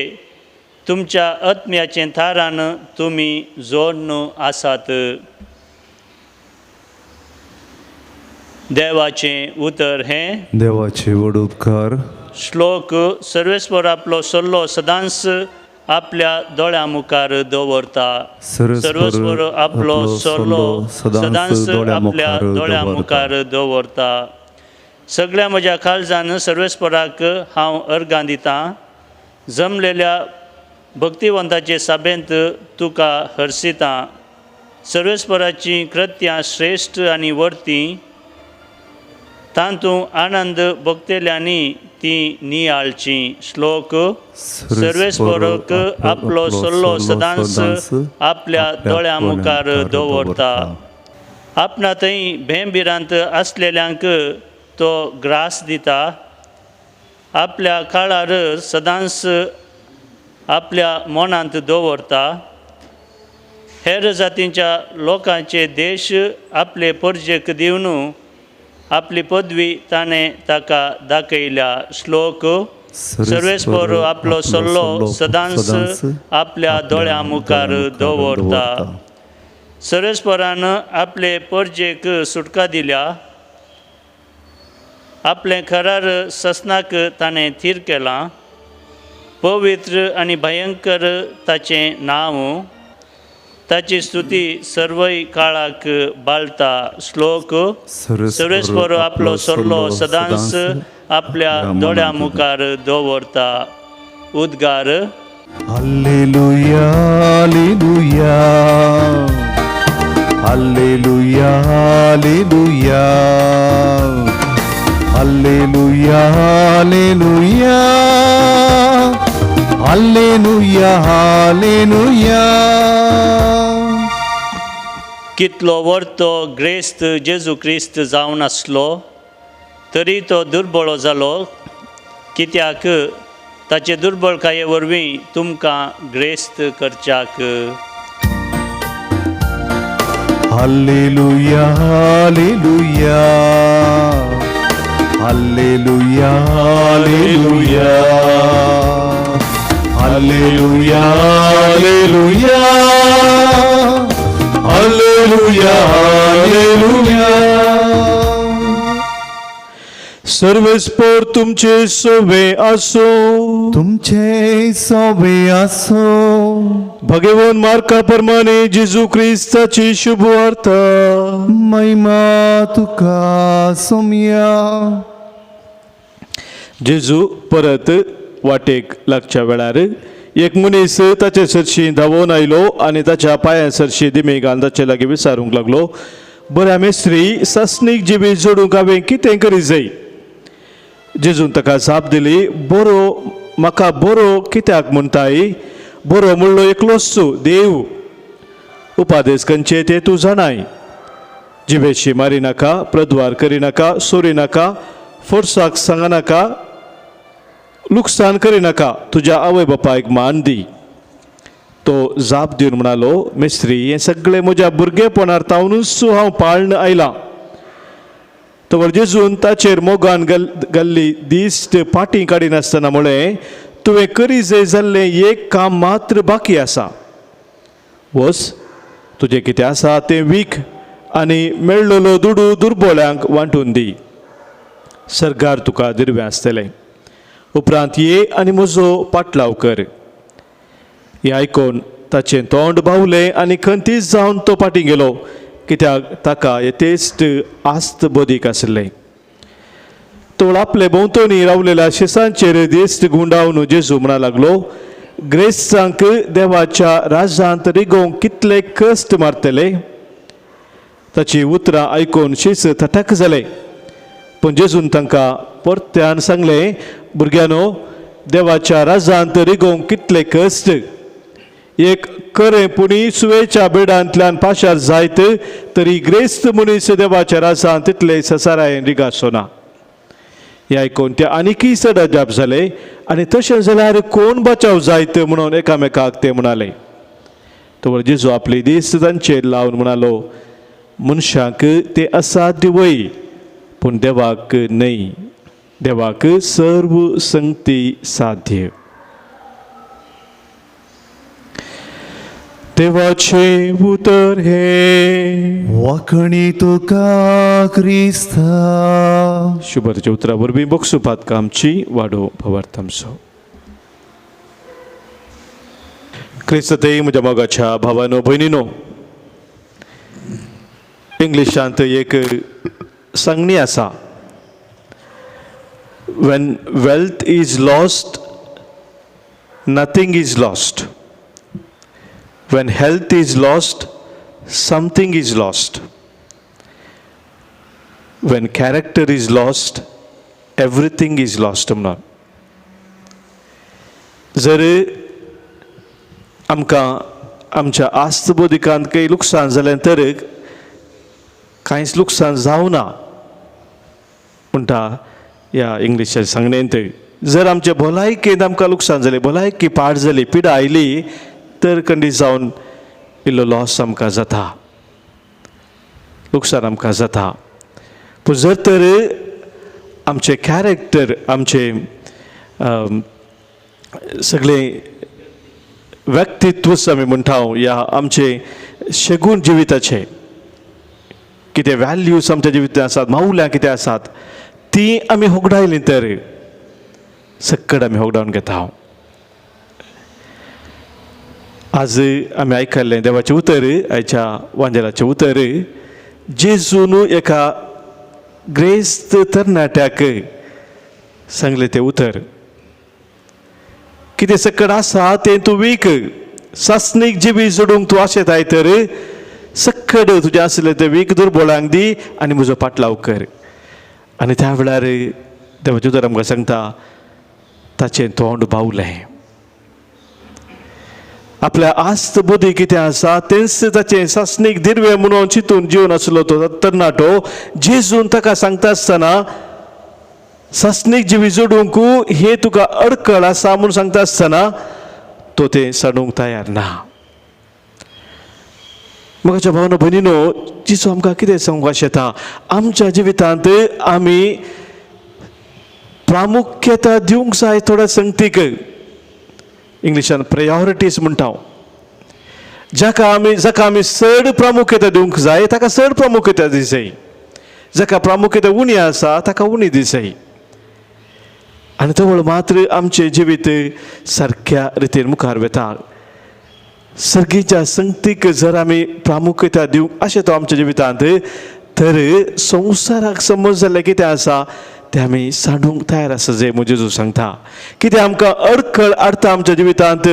[SPEAKER 3] तुमच्या आत्म्याचे थारान तुमी जोडून आसात. देवाचें उतर हें
[SPEAKER 2] देवाचे व्हड उपकार.
[SPEAKER 3] श्लोक सर्वेस्वर आपलो सल्लो सदांच आपल्या दोळ्या मुखार दवरता. सर्वेस्वर आपलो सल्लो सदांच आपल्या दोळ्या मुखार दवरता. सगळ्या म्हज्या काळजान सर्वेस्पराक हांव अर्गां दितां. जमलेल्या भक्तिवंताचे सभेंत तुका हरसितां. सर्वेस्पराची कृत्यां श्रेश्ठ आनी वर्ती. तांतूं आनंद भोगतेल्यांनी ती नियाळची. श्लोक सर्वेस्पराक आपलो सल्लो सदांच आपल्या दोळ्या मुखार दवरता. आपणा थंय भेंबिरांत आसलेल्यांक तो ग्रास दिता. आपल्या काळार सदांच आपल्या मनांत दवरता. हेर जातींच्या लोकांचे देश आपले परजेक दिवन आपली पदवी ताणें ताका दाखयल्या. श्लोक सर्वेस्पर आपलो सल्लो सदांच आपल्या दोळ्या मुखार दवरता. सर्वेस्परान आपले परजेक सुटका दिल्या. आपले खरार ससनाक ताणें थीर केलां. पवित्र आनी भयंकर ताचें नांव. ताची स्तुती सर्वय काळाक बाळटा. श्लोक सर्वेस्पर आपलो सल्लो सदांच आपल्या दोळ्या मुखार दवरता. उद्गार
[SPEAKER 2] hallelujah hallelujah hallelujah hallelujah hallelujah hallelujah hallelujah.
[SPEAKER 3] कितलो वर्तो ग्रेस्त जेजू क्रिस्त जावन आसलो तरी तो दुर्बळो जालो. कित्याक ताचे दुर्बळकाये वरवीं तुमकां ग्रेस्त करच्याक.
[SPEAKER 2] Hallelujah hallelujah hallelujah hallelujah hallelujah hallelujah hallelujah.
[SPEAKER 1] सर्वेस्पर तुमचे सोवे असो.
[SPEAKER 2] तुमचे सोबे असो.
[SPEAKER 1] भगवान मार्का प्रमाणे जेजू ख्रिस्ताची शुभ वार्ता.
[SPEAKER 2] महिमा तुका सोम्या.
[SPEAKER 1] जेजू परत वाटेक लागच्या वेळार एक मनीस ताचे सरशी धांवून आयलो आनी ताच्या पांयां सरशी दिमे घालून ताचे लागीं विचारूंक लागलो, बऱ्या मेस्त्री, ससनीक जिबी जोडूंक हांवें कितें करी जाय? जेजून ताका जाप दिली, बरो म्हाका बरो कित्याक म्हणटाय? बरो म्हणलो एकलोच देव. उपादेश खंयचे ते तूं जाणाय. जिबेशी मारिनाका, प्रद्वार करिनाका, सोरिनाका, फोर्साक सांगनाका, लुकसाण करिनाका, तुज्या आवय बापायक मान दी. तो जाप दिवन म्हणालो, मेस्त्री, हें सगळें म्हज्या भुरगेपणार तावनूच हांव पाळन आयलां. तर जेजून ताचेर मोगान घाल्ली दिश्ट पाटी काडिनासतना म्हळें, तुवें करी जाय जाल्लें एक काम मात्र बाकी आसा. वस, तुजें कितें आसा तें वीख आनी मेळ्ळलो दुडू दुर्बळ्यांक वांटून दी. सरकार तुका दिर्वें आसतलें. उपरांत ये आनी म्हजो पाटलाव कर. हें आयकून ताचें तोंड बावलें आनी खंतीच जावन तो पाटी गेलो, कित्याक ताका येतेस्त आस्त बोदीक आसलें. तो आपले भोंवतणी रावलेल्या शिसांचेर दिश्ट गुंडावन जेजू म्हणा लागलो, ग्रेस्तांक देवाच्या राज्यांत रिगोवंक कितले कश्ट मारतले? ताची उतरां आयकून शीस थटक जालें. पूण जेजून तांकां परत्यान सांगलें, भुरग्यानो, देवाच्या राज्यांत रिगोवंक कितले कश्ट. एक खरें पुणी सुवेच्या बेडांतल्यान पाशार जायत तरी ग्रेस्त मनीस देवाच्या राज्यांत तितले ससारायेन रिगासोना. हें आयकून ते आनीकय चड अजाप जाले आनी तशें जाल्यार कोण बचाव जायत म्हणून एकामेकाक ते म्हणाले. तर जेजू आपली दिस तांचेर लावन म्हणालो, मनशाक ते असाध्य वय, पूण देवाक न्हय. देवाक सर्व संगती साध्य. देवाचे उतर हे
[SPEAKER 2] वखणी तुका क्रिस्ता.
[SPEAKER 1] शुभरच्या उतरा वरवीं बोगसुपात आमची वाडो भवार्थामसो. क्रिस्ताते म्हज्या मोगाच्या भावानो भयणीनो, इंग्लिशांत एक सांगणी आसा, when wealth is lost, nothing is lost. When health is lost, something is lost. When character is lost, everything is lost. म्हणून जर आमकां आमच्या आस्तबोधिकांत काही लुकसाण जालें तर कांयच लुकसाण जावना म्हणटा ह्या इंग्लिशाच्या सांगणेंत. जर आमच्या भलायकेंत आमकां लुकसाण जालें, भलायकी पाड जाली, पिडा आयली, तर खंडीत जावन इल्लो लॉस आमकां जाता, लुकसाण आमकां जाता. पूण जर तर आमचें कॅरेक्टर, आमचें सगळें व्यक्तित्व आमी म्हणटा या आमचे शेगूण जिविताचे कितें वॅल्यूज आमच्या जिवितांत आसात, मावल्यां कितें आसात, ती आमी होगडायलीं तर सक्कड आमी होगडावन घेता. आज आमी आयकल्लें देवाचें उतर, आयच्या वांजेलाचें उतर, जेजून एका ग्रेस्त तरणाट्याक सांगलें तें उतर. कितें सक्कड आसा तें तूं वीक, सासणीक जिबी जोडूंक तूं आशेताय तर सक्कड तुजें आसलें तें वीक दुर्बळांक दी आनी म्हजो पाटलाव कर. आनी त्या वेळार देवाचें उतर आमकां सांगता, ताचें तोंड बावलें. आपल्या आस्त बुद्धी कितें आसा तेंच ताचें सासणीक दिरवें म्हणून चिंतून जिवन आसलो तो तरणाटो. जेजून ताका सांगता आसतना सासणीक जिवी जोडूंक हे तुका अडखळ आसा म्हणून सांगता आसतना तो तें साडूंक तयार ना. म्हज्या भावनो भयणीनो, जिसू आमकां कितें सांगूंक शेता, आमच्या जिवितांत आमी प्रामुख्यता दिवंक जाय थोड्या संगतीक. इंग्लिशान प्रायोरिटीज म्हणटा. जाका आमी चड प्रामुख्यता दिवंक जाय ताका चड प्रामुख्यता दिसय, जाका प्रामुख्यता उणी आसा ताका उणी दिसय. आनी तवळ मात्र आमचें जिवीत सारक्या रितीन मुखार वेता. सर्गीच्या संगतीक जर आमी प्रामुख्यता दिवंक अशें तो आमच्या जिवितांत, तर संवसाराक समज जाल्लें कितें आसा तें आमी सांडूंक तयार आसा जें म्हजें जेजू सांगता. कितें आमकां अडखळ आडटा आमच्या जिवितांत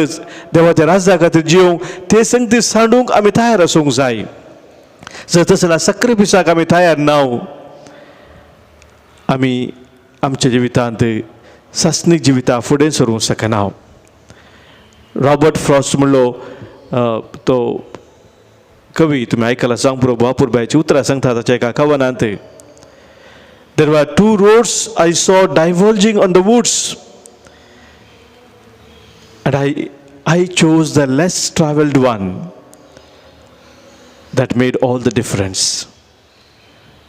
[SPEAKER 1] देवाच्या राज्या खातीर जिवंक, ते संगती सांडूंक आमी तयार आसूंक जाय. जर तशें जाल्यार सॅक्रिफिसाक आमी तयार ना, आमी आमच्या जिवितांत सासणीक जिविता फुडें सरूंक शकना. रॉबर्ट फ्रॉस्ट म्हणलो तो कवी, तुमी आयकला, सांगपुरो बापूरबायची उतरां सांगता ताच्या एका कवनांत. There were two roads I saw diverging on the woods, and I chose the less traveled one. That made all the difference.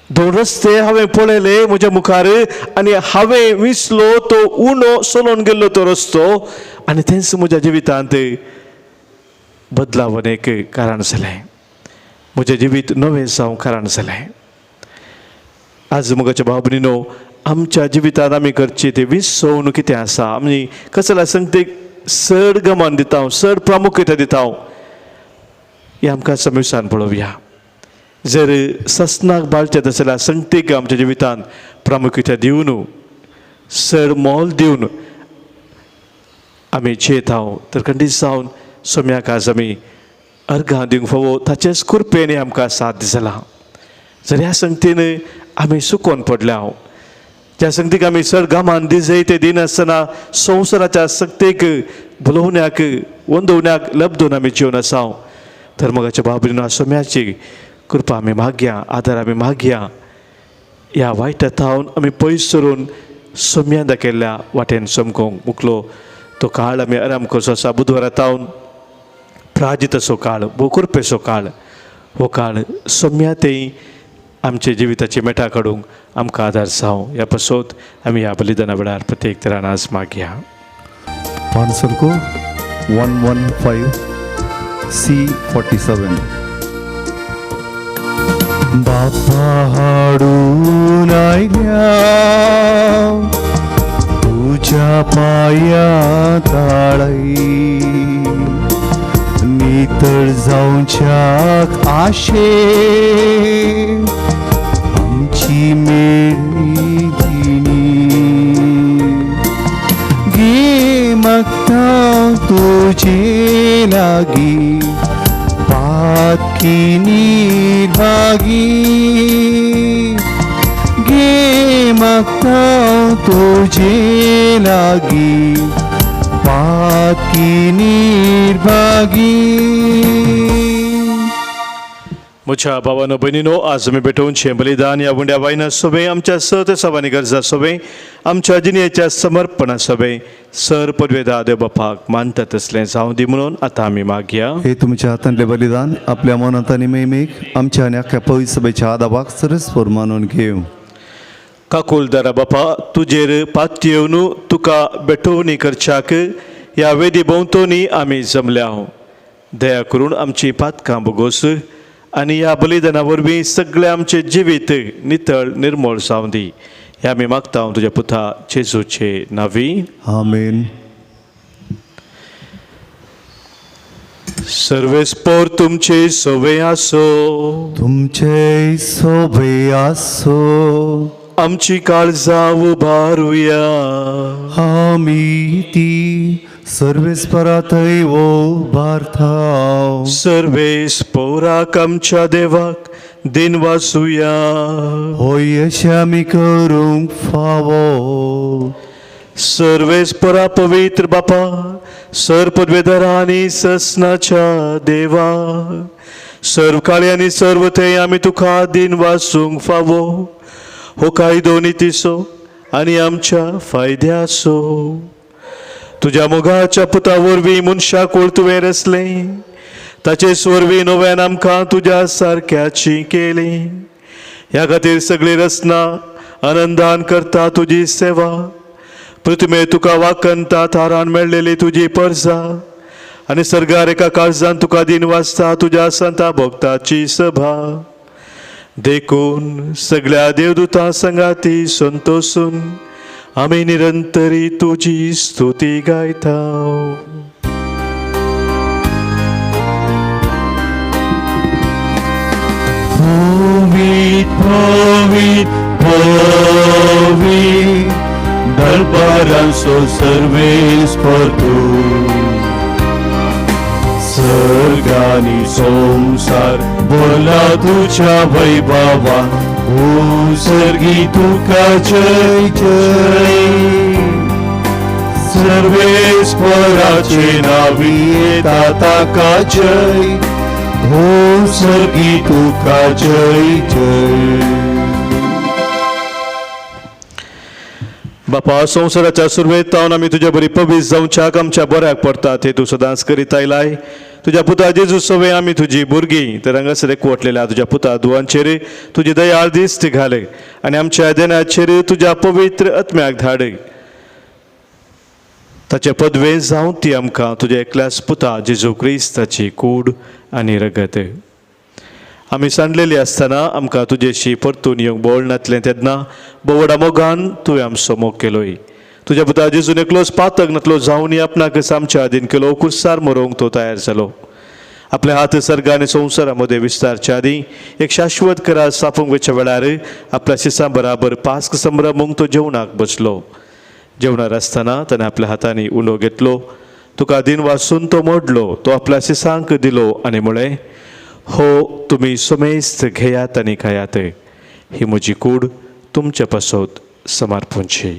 [SPEAKER 1] दोन रस्ते हांवें पळयले म्हज्या मुखार आनी हांवें विसलो तो उणो चलोन गेल्लो तो रस्तो, आनी तेंच म्हज्या जिवितांत बदलावन एक कारण जालें. म्हजें जिवीत नवें जावंक कारण जालें. आज मुगाच्या भाव भयणीनो, आमच्या जिवितांत आमी करची ते विसवण कितें आसा, आमी कसल्या संगतीक चड गमन दिता, चड प्रामुख्यता दिता, हें आमकां समिसांत पळोवया. जर ससनाक बाळचें जाल्यार संगतीक आमच्या जिवितांत प्रामुख्यता दिवन, चड मोल दिवन आमी जियेता, तर खंडीत जावन सोम्याक आज आमी अर्घां दिवंक फावो ताचेच कृपेन आमकां साथ जाला. जर ह्या संगतीन आमी सुकोवन पडल्या, ज्या संगतीक आमी चड गमान दिजय ते दिनासतना संवसाराच्या सक्तेक भलोवण्याक वंदवण्याक लबदून आमी जिवन आसा, तर मोगाच्या भाव भयणीनो, सोम्याची कृपा आमी मागया, आदार आमी मागया. ह्या वायटांतावन आमी पयस सरून सोम्या दाखयल्ल्या वाटेन चमकोंक मुकलो तो काळ आमी आराम करचो आसा. बुधवारांतावन प्राजीत असो काळ, भोकुरपेचो काळ, हो काळ सोम्या तें आमचे जिविताची मेटा काडूंक आमकां आदार जावं. ह्या पासत आमी ह्या बलिदाना वेळार प्रत्येक तरान आज मागया.
[SPEAKER 2] पानसंको 115 C47. बापा हाडून आयल्या तुझ्या पायात आळई, नितळ जावच्याक आशे आमची मेळी दिनी. गे मागता तुझे लागी पातकी निर्भागी. गे मागता तुझे लागी पातकी निर्भागी.
[SPEAKER 1] म्हज्या भावानो भयणीनो, आज आमी भेटोवनशें बलिदान ह्या गुंड्या वायना सोबे, आमच्या सत सवानी गरजा सोबे, आमच्या जिणेच्या समर्पणा सोबे सर पदवेदार देव बापाक मानता तसलें जावं दी म्हणून आतां आमी मागया.
[SPEAKER 2] हे तुमच्या हातांतले बलिदान आपल्या मनांत आनी मेमेक आमच्या आनी आख्या पवित्र सभेच्या आदाबाक सरस्वर मानून घेव.
[SPEAKER 1] काकुलदारा बापा, तुजेर पाती येवन तुका भेटोवणी करच्याक ह्या वेदी भोंवतणी आमी जमल्या. दया करून आमची पातकां बोगोस आनी ह्या बलिदाना वरवीं सगळें आमचें जिवीत नितळ निर्मळ जावं दी. हें आमी मागता तुज्या पुता जेजूचे नांवी.
[SPEAKER 2] आमेन.
[SPEAKER 1] सर्वेस्पोर तुमचे सोवे आसो,
[SPEAKER 2] तुमचे सोबे आसो,
[SPEAKER 1] आमची काळजां उबारुया.
[SPEAKER 2] आमी ती सर्वेस्परा थंय उबारताव.
[SPEAKER 1] सर्वेस्पोराक आमच्या देवाक दिन वासुया.
[SPEAKER 2] होय अशें आमी करूंक फावो.
[SPEAKER 1] सर्वेस्परा पवित्र बापा, सर पदवेदारा आनी ससनाच्या देवा, सर्व काळी आनी सर्व थंय आमी तुका दिन वासूंक फावो. हो कायदो नितीसो आनी आमच्या फायद्याचो. तुज्या मोगाच्या पुता वरवीं मनशाक तुवें रचलें, ताचे स्वरवीं नव्यान आमकां तुज्या सारक्याची केली. ह्या खातीर सगळी रचना आनंदान करता तुजी सेवा. पृथ्वे तुका वाकनता थारान मेळलेली तुजी परजा, आनी सर्गार एका काळजान तुका दिन वाजता तुज्या संता भक्ताची सभा. देखून सगळ्या देवदूतां संगाती संतोसून आमी निरंतरी तुजी स्तुती गायता.
[SPEAKER 2] पवित्र पवित्र पवित्र दरबारांचो सर्वेस्पर तूं. सर्गानी संसार बोला तुझ्या वैभवान. ओ सर्गी तुका जय जय. सर्वेस्पराचे नावी येता ताका जय. ओ सर्गी तुका जय जय.
[SPEAKER 1] बापा, संवसाराच्या सुरवेत तावन आमी तुज्या बरी पवित्र जावच्याक आमच्या बऱ्याक पडटात हे तूं सदांच करीत आयलाय. तुज्या पुता जेजू सवे आमी तुजी भुरगीं तर हांगासर एकवटलेल्या तुज्या पुता दुवांचेर तुजी दयाळ दिश्ट घाल आनी आमच्या देण्याचेर तुज्या पवित्र आत्म्याक धाड. ताचे पदवे जावं ती आमकां तुज्या एकल्याच पुता जेजू क्रिस्ताची कूड आनी रगत. आमी सांडलेली आसतना आमकां तुजेशी परतून येवंक बोळ नातलें तेन्ना बोवडा मोगान तुवें आमचो मोग केलोय. तुज्या पुता जेजून एकलोच पातक नातलो जावन आपणाक आमच्या आदीन केलो कुर्सार मरोवंक तो तयार जालो. आपले हात सर्ग आनी संवसारा मदें विस्तारच्या आदी एक शाश्वत करार स्थापूंक वयच्या वेळार आपल्या शिसां बराबर पास्क संभ्रमूंक तो जेवणाक बसलो. जेवणार आसतना ताणें आपल्या हातांनी उलो घेतलो, तुका दिन वासून तो मोडलो, तो आपल्या शिसांक दिलो आनी म्हळें, हो तुमी समेस्त घेयात आनी खायात, ही म्हजी कूड तुमचे पासत समर्पणची.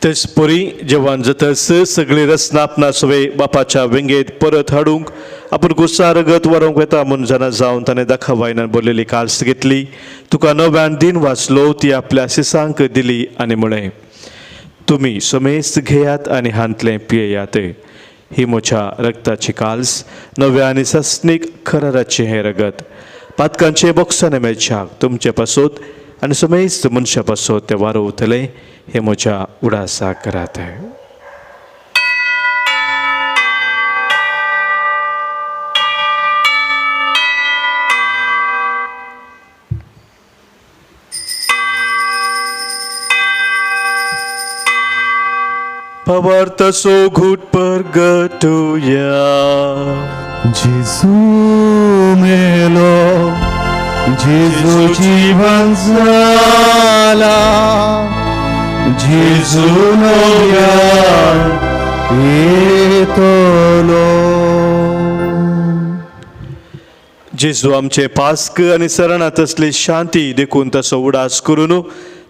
[SPEAKER 1] तेच परी जेवण जातस सगळी रचना आपणा सवे बापाच्या वेंगेत परत हाडूंक आपण कुसारगत व्हरूंक येता म्हूण जाणा जावन ताणें दाखवायनान बोललेली काल्स घेतली, तुका नव्यान दिन वाचलो ती आपल्या शिसांक दिली आनी म्हळें, तुमी समेस्त घेयात आनी हांतलें पियेयात, ही म्हज्या रक्ताची काल्स नव्या आनी सस्नीक खराराचें हें रगत पातकांचे बोक्साने मेळच्याक तुमचे पासोत आनी समेस्त मनशा पासोत ते वारोवतले हे म्हज्या उडासाक करात. Pavartaso घुट परगटुया
[SPEAKER 2] जेजू मेलो, जेजू जीवन जाला, जेजू नव्यान येतलो.
[SPEAKER 1] जेजू आमचे पास्क आनी सरणात असली शांती देखून तसो उडास करून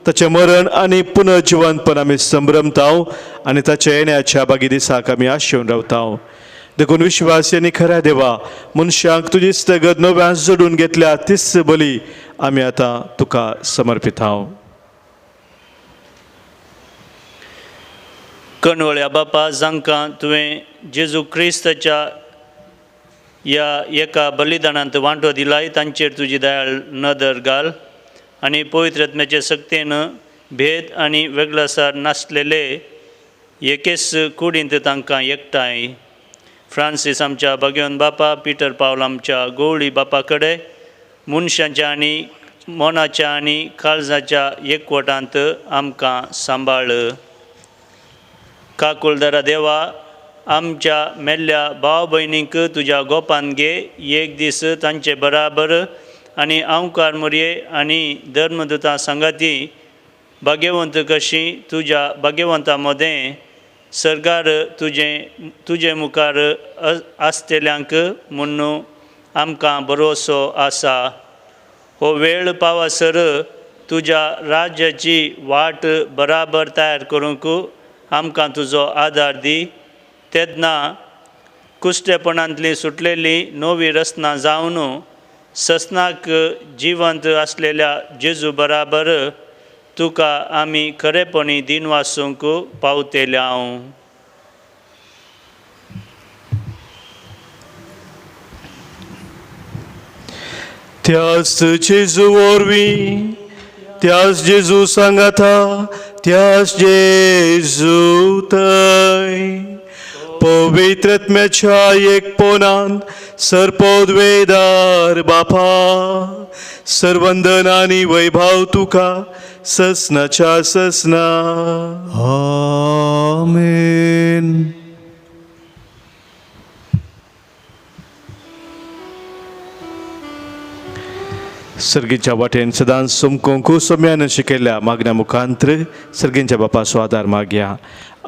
[SPEAKER 1] ताचें मरण आनी पुनर्जिवनपण आमी संभ्रमताव आनी ताच्या येण्याच्या बागी दिसाक आमी आशेवन रावताव. देखून विश्वासी आनी खऱ्या देवा मनशांक तुजी इस्तगत नव्यान जोडून घेतल्या तीच बली आमी आतां तुका समर्पिताव.
[SPEAKER 3] कणवळ्या बापा जांकां तुवें जेजू क्रिस्ताच्या ह्या एका बलिदानांत वांटो दिलाय तांचेर तुजी दयाळ नदर घाल आनी पवित्र आत्म्याचे सक्तेन भेद आनी वेगळासार नासलेले एकेच कुडींत तांकां एकठांय. फ्रांसीस आमच्या भगवन बापा, पिटर पावल आमच्या गवळी बापा कडेन मनशांच्या आनी मनाच्या आनी काळजाच्या एकवटांत आमकां सांबाळ. काकुळदारा देवा आमच्या मेल्ल्या भाव भयणींक तुज्या गोपान घे. एक दीस तांचे बराबर आनी अवकार मोरये आनी धर्मदुतां सांगाती भाग्यवंत कशी तुज्या भाग्यवंता मदें सरकार तुजे मुखार आसतेल्यांक म्हणून आमकां भरोसो आसा. हो वेळ पावासर तुज्या राज्याची वाट बराबर तयार करूंक आमकां तुजो आदार दी. तेन्ना कुश्टेपणांतली सुटलेली नवी रचना जावन ससनाक जिवंत असलेल्या जेजू बराबर तुका आमी खरेपणी दिन वासूंक पावतेल्या.
[SPEAKER 1] त्याच जेजू वरवीं त्याच जेजू सांगाता त्याच जेजू थंय पवित्र आत्म्याच्या एकपणान सरपोदवेदार बापा सर्वंदन आनी वैभव तुका ससनाच्या ससना.
[SPEAKER 2] आमेन.
[SPEAKER 1] सर्गीच्या वाटेन सदांच सुमकोंक सोम्यान शिकयल्या मागण्या मुखांतर सर्गींच्या बापाचो आदार मागया.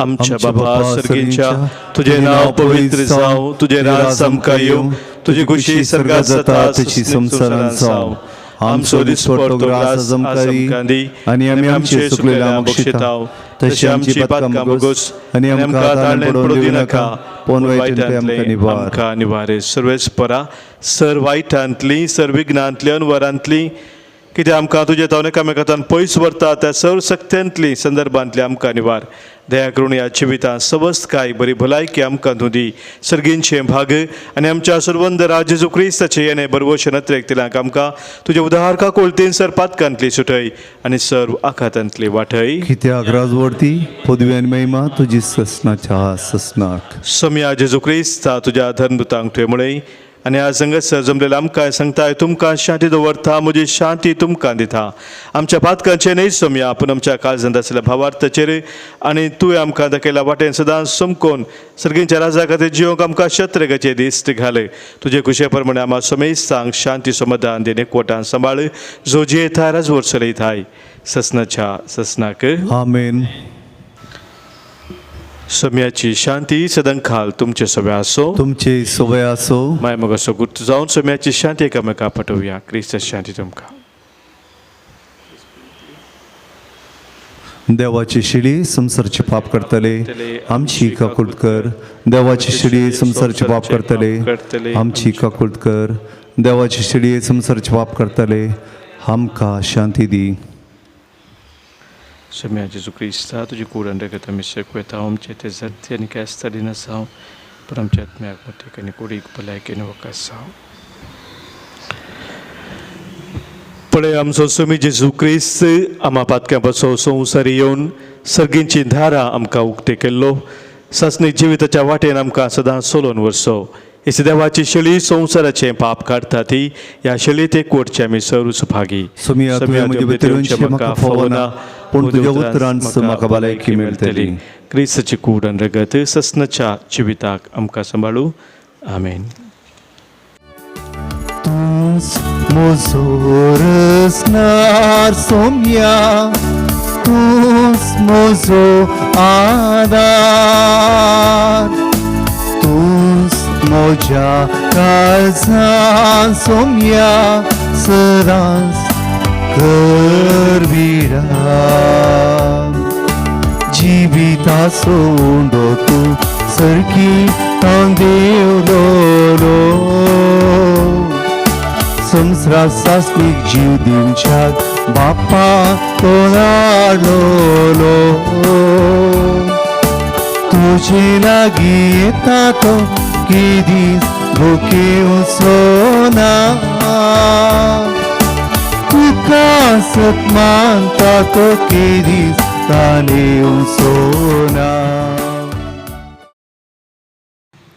[SPEAKER 1] आमच्या बाबा सर्गींच्या तुझे नाव पवित्र जावं, तुझे राज सामका येवं, तुझी खुशी सर्गात जाता तशी संवसारांत जावं. आमचो दिसपडटो ग्रास आमकां दी आनी आमी आमचे चुकलेल्या बक्षिताव तशी आमची पातकां बोगोस आनी आमकां ताळणेंत पडूं दिनाका पूण वायटांतले आमकां निवारे. सर्वेस्परा सर वायटांतली सर विघ्नांतली अनवरांतली कित्याक आमकां तुजे एकामेकांतल्यान पयस व्हरता त्या सर्व सक्त्यांतली संदर्भांतली आमकां निवार. दया करून ह्या जिवितांत सवस्तकाय बरी भलायकी आमकां तूं दी. सर्गींचे भाग आनी आमच्या सर्वंद राज जेजू क्रिस्ताचे येणे बरवशे नत्रेक आमकां तुजे उदाहारका कोळतीन सर पातकांतली सुटय आनी सर्व आखातांतली वाटय.
[SPEAKER 2] कित्याक राजवर्ती पदवी आनी महिमा तुजी ससनाच्या ससनाक.
[SPEAKER 1] सोम्या जेजू क्रिस्ता तुज्या धर्मदुतांक तुवें म्हणय आनी आज संगतसर जमलेल्या आमकां सांगताय तुमकां शांती दवरता म्हजी शांती तुमकां दिता. आमच्या पातकांचे न्हय सोम्या पूण आमच्या काळजांत आसलेल्या भावार्थाचेर आनी तुवें आमकां दाखयल्या वाटेन सदांच समकोन सर्गींच्या राजा खातीर जिवंक आमकां शत्रुगाचे दिश्ट घाल. तुजे कुशे प्रमाणे आम्हा समेस्तांक शांती समाधान देन एकवटान सांबाळ जो जियेता राजवट चलयताय ससनाच्या ससनाक.
[SPEAKER 2] आमेन.
[SPEAKER 1] सोम्याची शांती सदांखाल तुमचे सवय आसो.
[SPEAKER 2] तुमचे सवय आसो.
[SPEAKER 1] माय मग असो गुर्त जावन सोम्याची शांती एकामेकां पाठोवया. क्रिस्त शांती तुमकां.
[SPEAKER 2] देवाची शिडी संसारचे पाप करतले आमची काकुळट कर. देवाची शिडी संसारचे पाप करतले आमची काकुळट कर. देवाची शिडी संसारचे पाप करतले आमकां शांती दी.
[SPEAKER 1] सोम्या जेजू क्रिस्ता तुजी कूड रगत आमी शेकवेता आमचे ते सत्य आनी केस्ता दिन आसा पर आमच्या आत्म्याक ठिकाणी कुडीक भलायकेन वकासाव. पळय आमचो स्वामी जेजू क्रिस्त आम्हा पातक्या पासो संवसारी येवन सर्गींची धारा आमकां उक्ते केल्लो सासणी जिविताच्या वाटेन आमकां सदांच चलोवन वरसो. हेच देवाची शेळी संवसाराचें पाप काडटा ती ह्या शेळयेत एकवटचे आमी सर्व भागी.
[SPEAKER 2] सुमिया तुवें म्हजे भितरूनचें म्हाका फोवना पूण तुज्या उतरांत म्हाका भलायकी मेळटली.
[SPEAKER 1] क्रिस्ताची कूड आनी रगत ससनाच्या जिविताक आमकां सांबाळू. आमेन.
[SPEAKER 2] तूंच म्हजो रसनार सोम्या, तूंच म्हजो आदार, तूंच म्हज्या काळजांत सोम्या सदांच करविरा. जिविता सोंडो तूं सरकी हांव देवलोलो, संवसाराक सासणीक जीव दिवच्याक बापा तोळाडलोलो. तुजे लागीं येता तो केदीस भुके उसोना, तुका सत मानता तो केदीस ताने उसोना.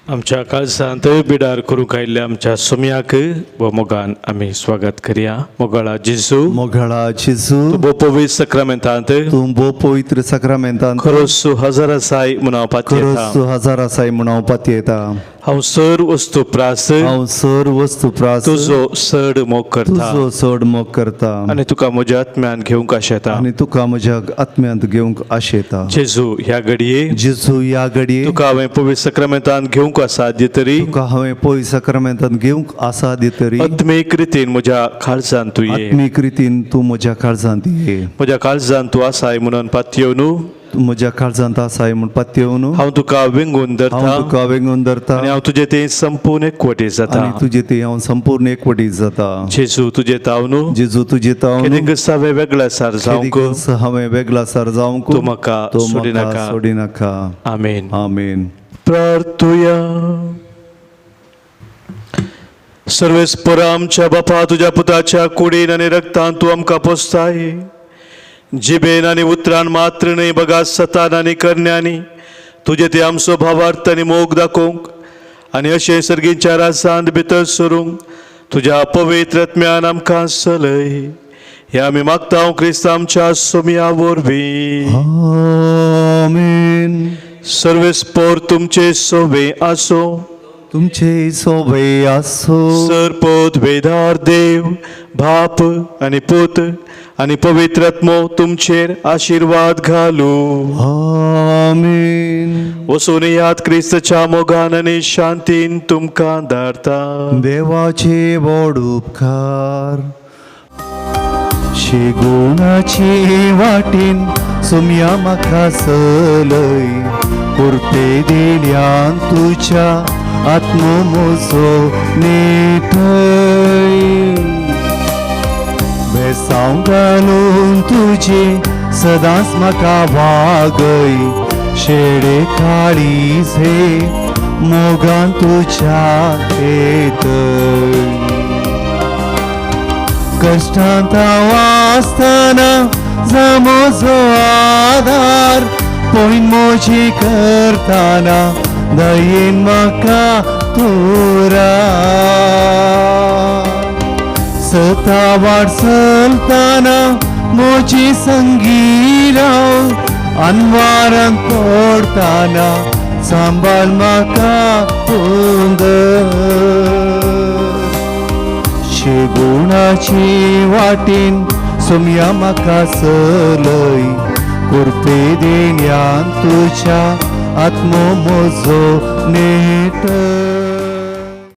[SPEAKER 1] आमच्या काळजांत बिडार करूंक आयिल्ल्या आमच्या सोम्याक व मोगान आमी स्वागत करया. मोगाळा जेजू,
[SPEAKER 2] मोगाळा जेजू,
[SPEAKER 1] तूं पवित्र सक्रामेंतांत
[SPEAKER 2] तूं भोव पवित्र सक्रामेंतांत
[SPEAKER 1] खरोच हजार आसाय मनवपाक येता.
[SPEAKER 2] खरोच हजार आसाय म्हणपाक येता.
[SPEAKER 1] हांव सर वस्तू प्रास
[SPEAKER 2] हांव सर वस्तू प्रास
[SPEAKER 1] तुजो चड मोग करता
[SPEAKER 2] तुजो चड मोग करता
[SPEAKER 1] आनी तुका म्हज्या आत्म्यान घेवंक आशेता.
[SPEAKER 2] आनी तुका म्हज्या आत्म्यांत घेवंक आशेता.
[SPEAKER 1] जेजू ह्या घडये
[SPEAKER 2] जेजू ह्या घडये
[SPEAKER 1] तुका हांवें पवित्र सक्रामेंतांत घेवंक आसा तरी
[SPEAKER 2] तुका हांवें पळय सक्रामेंतांत घेवंक आसा तरी
[SPEAKER 1] आत्मीक रितीन म्हज्या काळजांत तूं ये.
[SPEAKER 2] आत्मीक रितीन तूं म्हज्या काळजांत ये.
[SPEAKER 1] म्हज्या काळजांत तूं आसाय म्हणून पातयेवन
[SPEAKER 2] तूं म्हज्या काळजांत आसाय म्हूण पातयेवन
[SPEAKER 1] हांव तुका विंगून
[SPEAKER 2] हांव
[SPEAKER 1] धरता
[SPEAKER 2] तुका वेंगून धरता
[SPEAKER 1] आनी हांव तुजे ते संपूर्ण एकवटी जाता.
[SPEAKER 2] आनी तुजे ते हांव संपूर्ण एकवटी जाता.
[SPEAKER 1] जेजू तुजे ताव न्हू
[SPEAKER 2] जेजू तुजे ताव
[SPEAKER 1] केन्ना हांवें वेगळा सार जावंक
[SPEAKER 2] हांवें वेगळा सार जावंक
[SPEAKER 1] तूं म्हाका सोडिनाका.
[SPEAKER 2] सोडिनाका.
[SPEAKER 1] आमेन.
[SPEAKER 2] आमेन.
[SPEAKER 1] प्रार्थुया. सर्वेस्पर आमच्या बापा तुज्या पुताच्या कुडीन आनी रक्तान तूं आमकां पोसताय. जिबेन आनी उतरान मात्र न्हय बगा सतान आनी करण्यांनी तुजे ते आमचो भावार्थ आनी मोग दाखोवंक आनी अशें सर्गींच्या रासांत भितर सरूंक तुज्या पवित्र आत्म्यान आमकां चलय. हे आमी मागता हांव क्रिस्त आमच्या सोम्या वरवीं.
[SPEAKER 2] आमेन.
[SPEAKER 1] सर्वेस्पर तुमचे सोबे आसो.
[SPEAKER 2] तुमचे सोबे आसो.
[SPEAKER 1] सरपोत वेदार देव बाप आनी पूत आनी पवित्र आत्मो तुमचेर आशिर्वाद घालू.
[SPEAKER 2] आमेन.
[SPEAKER 1] वचून याद क्रिस्ताच्या मोगान आनी शांतीन तुमकां धाडटा.
[SPEAKER 2] देवाचे व्हड उपकार शेगोणाचे वाटेन सोम्या म्हाका चलय. कुर्ते देण्यान तुज्या आत्मो म्हजो नेटय. बेसांव घालून तुजे सदांच म्हाका वागय. शेडे काळीजे मोगान तुज्या येतय. कश्टांत हांव आसतना जा म्हजो आदार. पळय म्हजी करतना दयेन म्हाका तोरा. सतावार चलतना म्हजी संगी राव. अनवारान पडतना सांबाळ म्हाका पोंदर. शेगोणाचे वाटेन सोम्या म्हाका चलय. कुर्ते देण्यान तुज्या आत्मो म्हजो नेटय.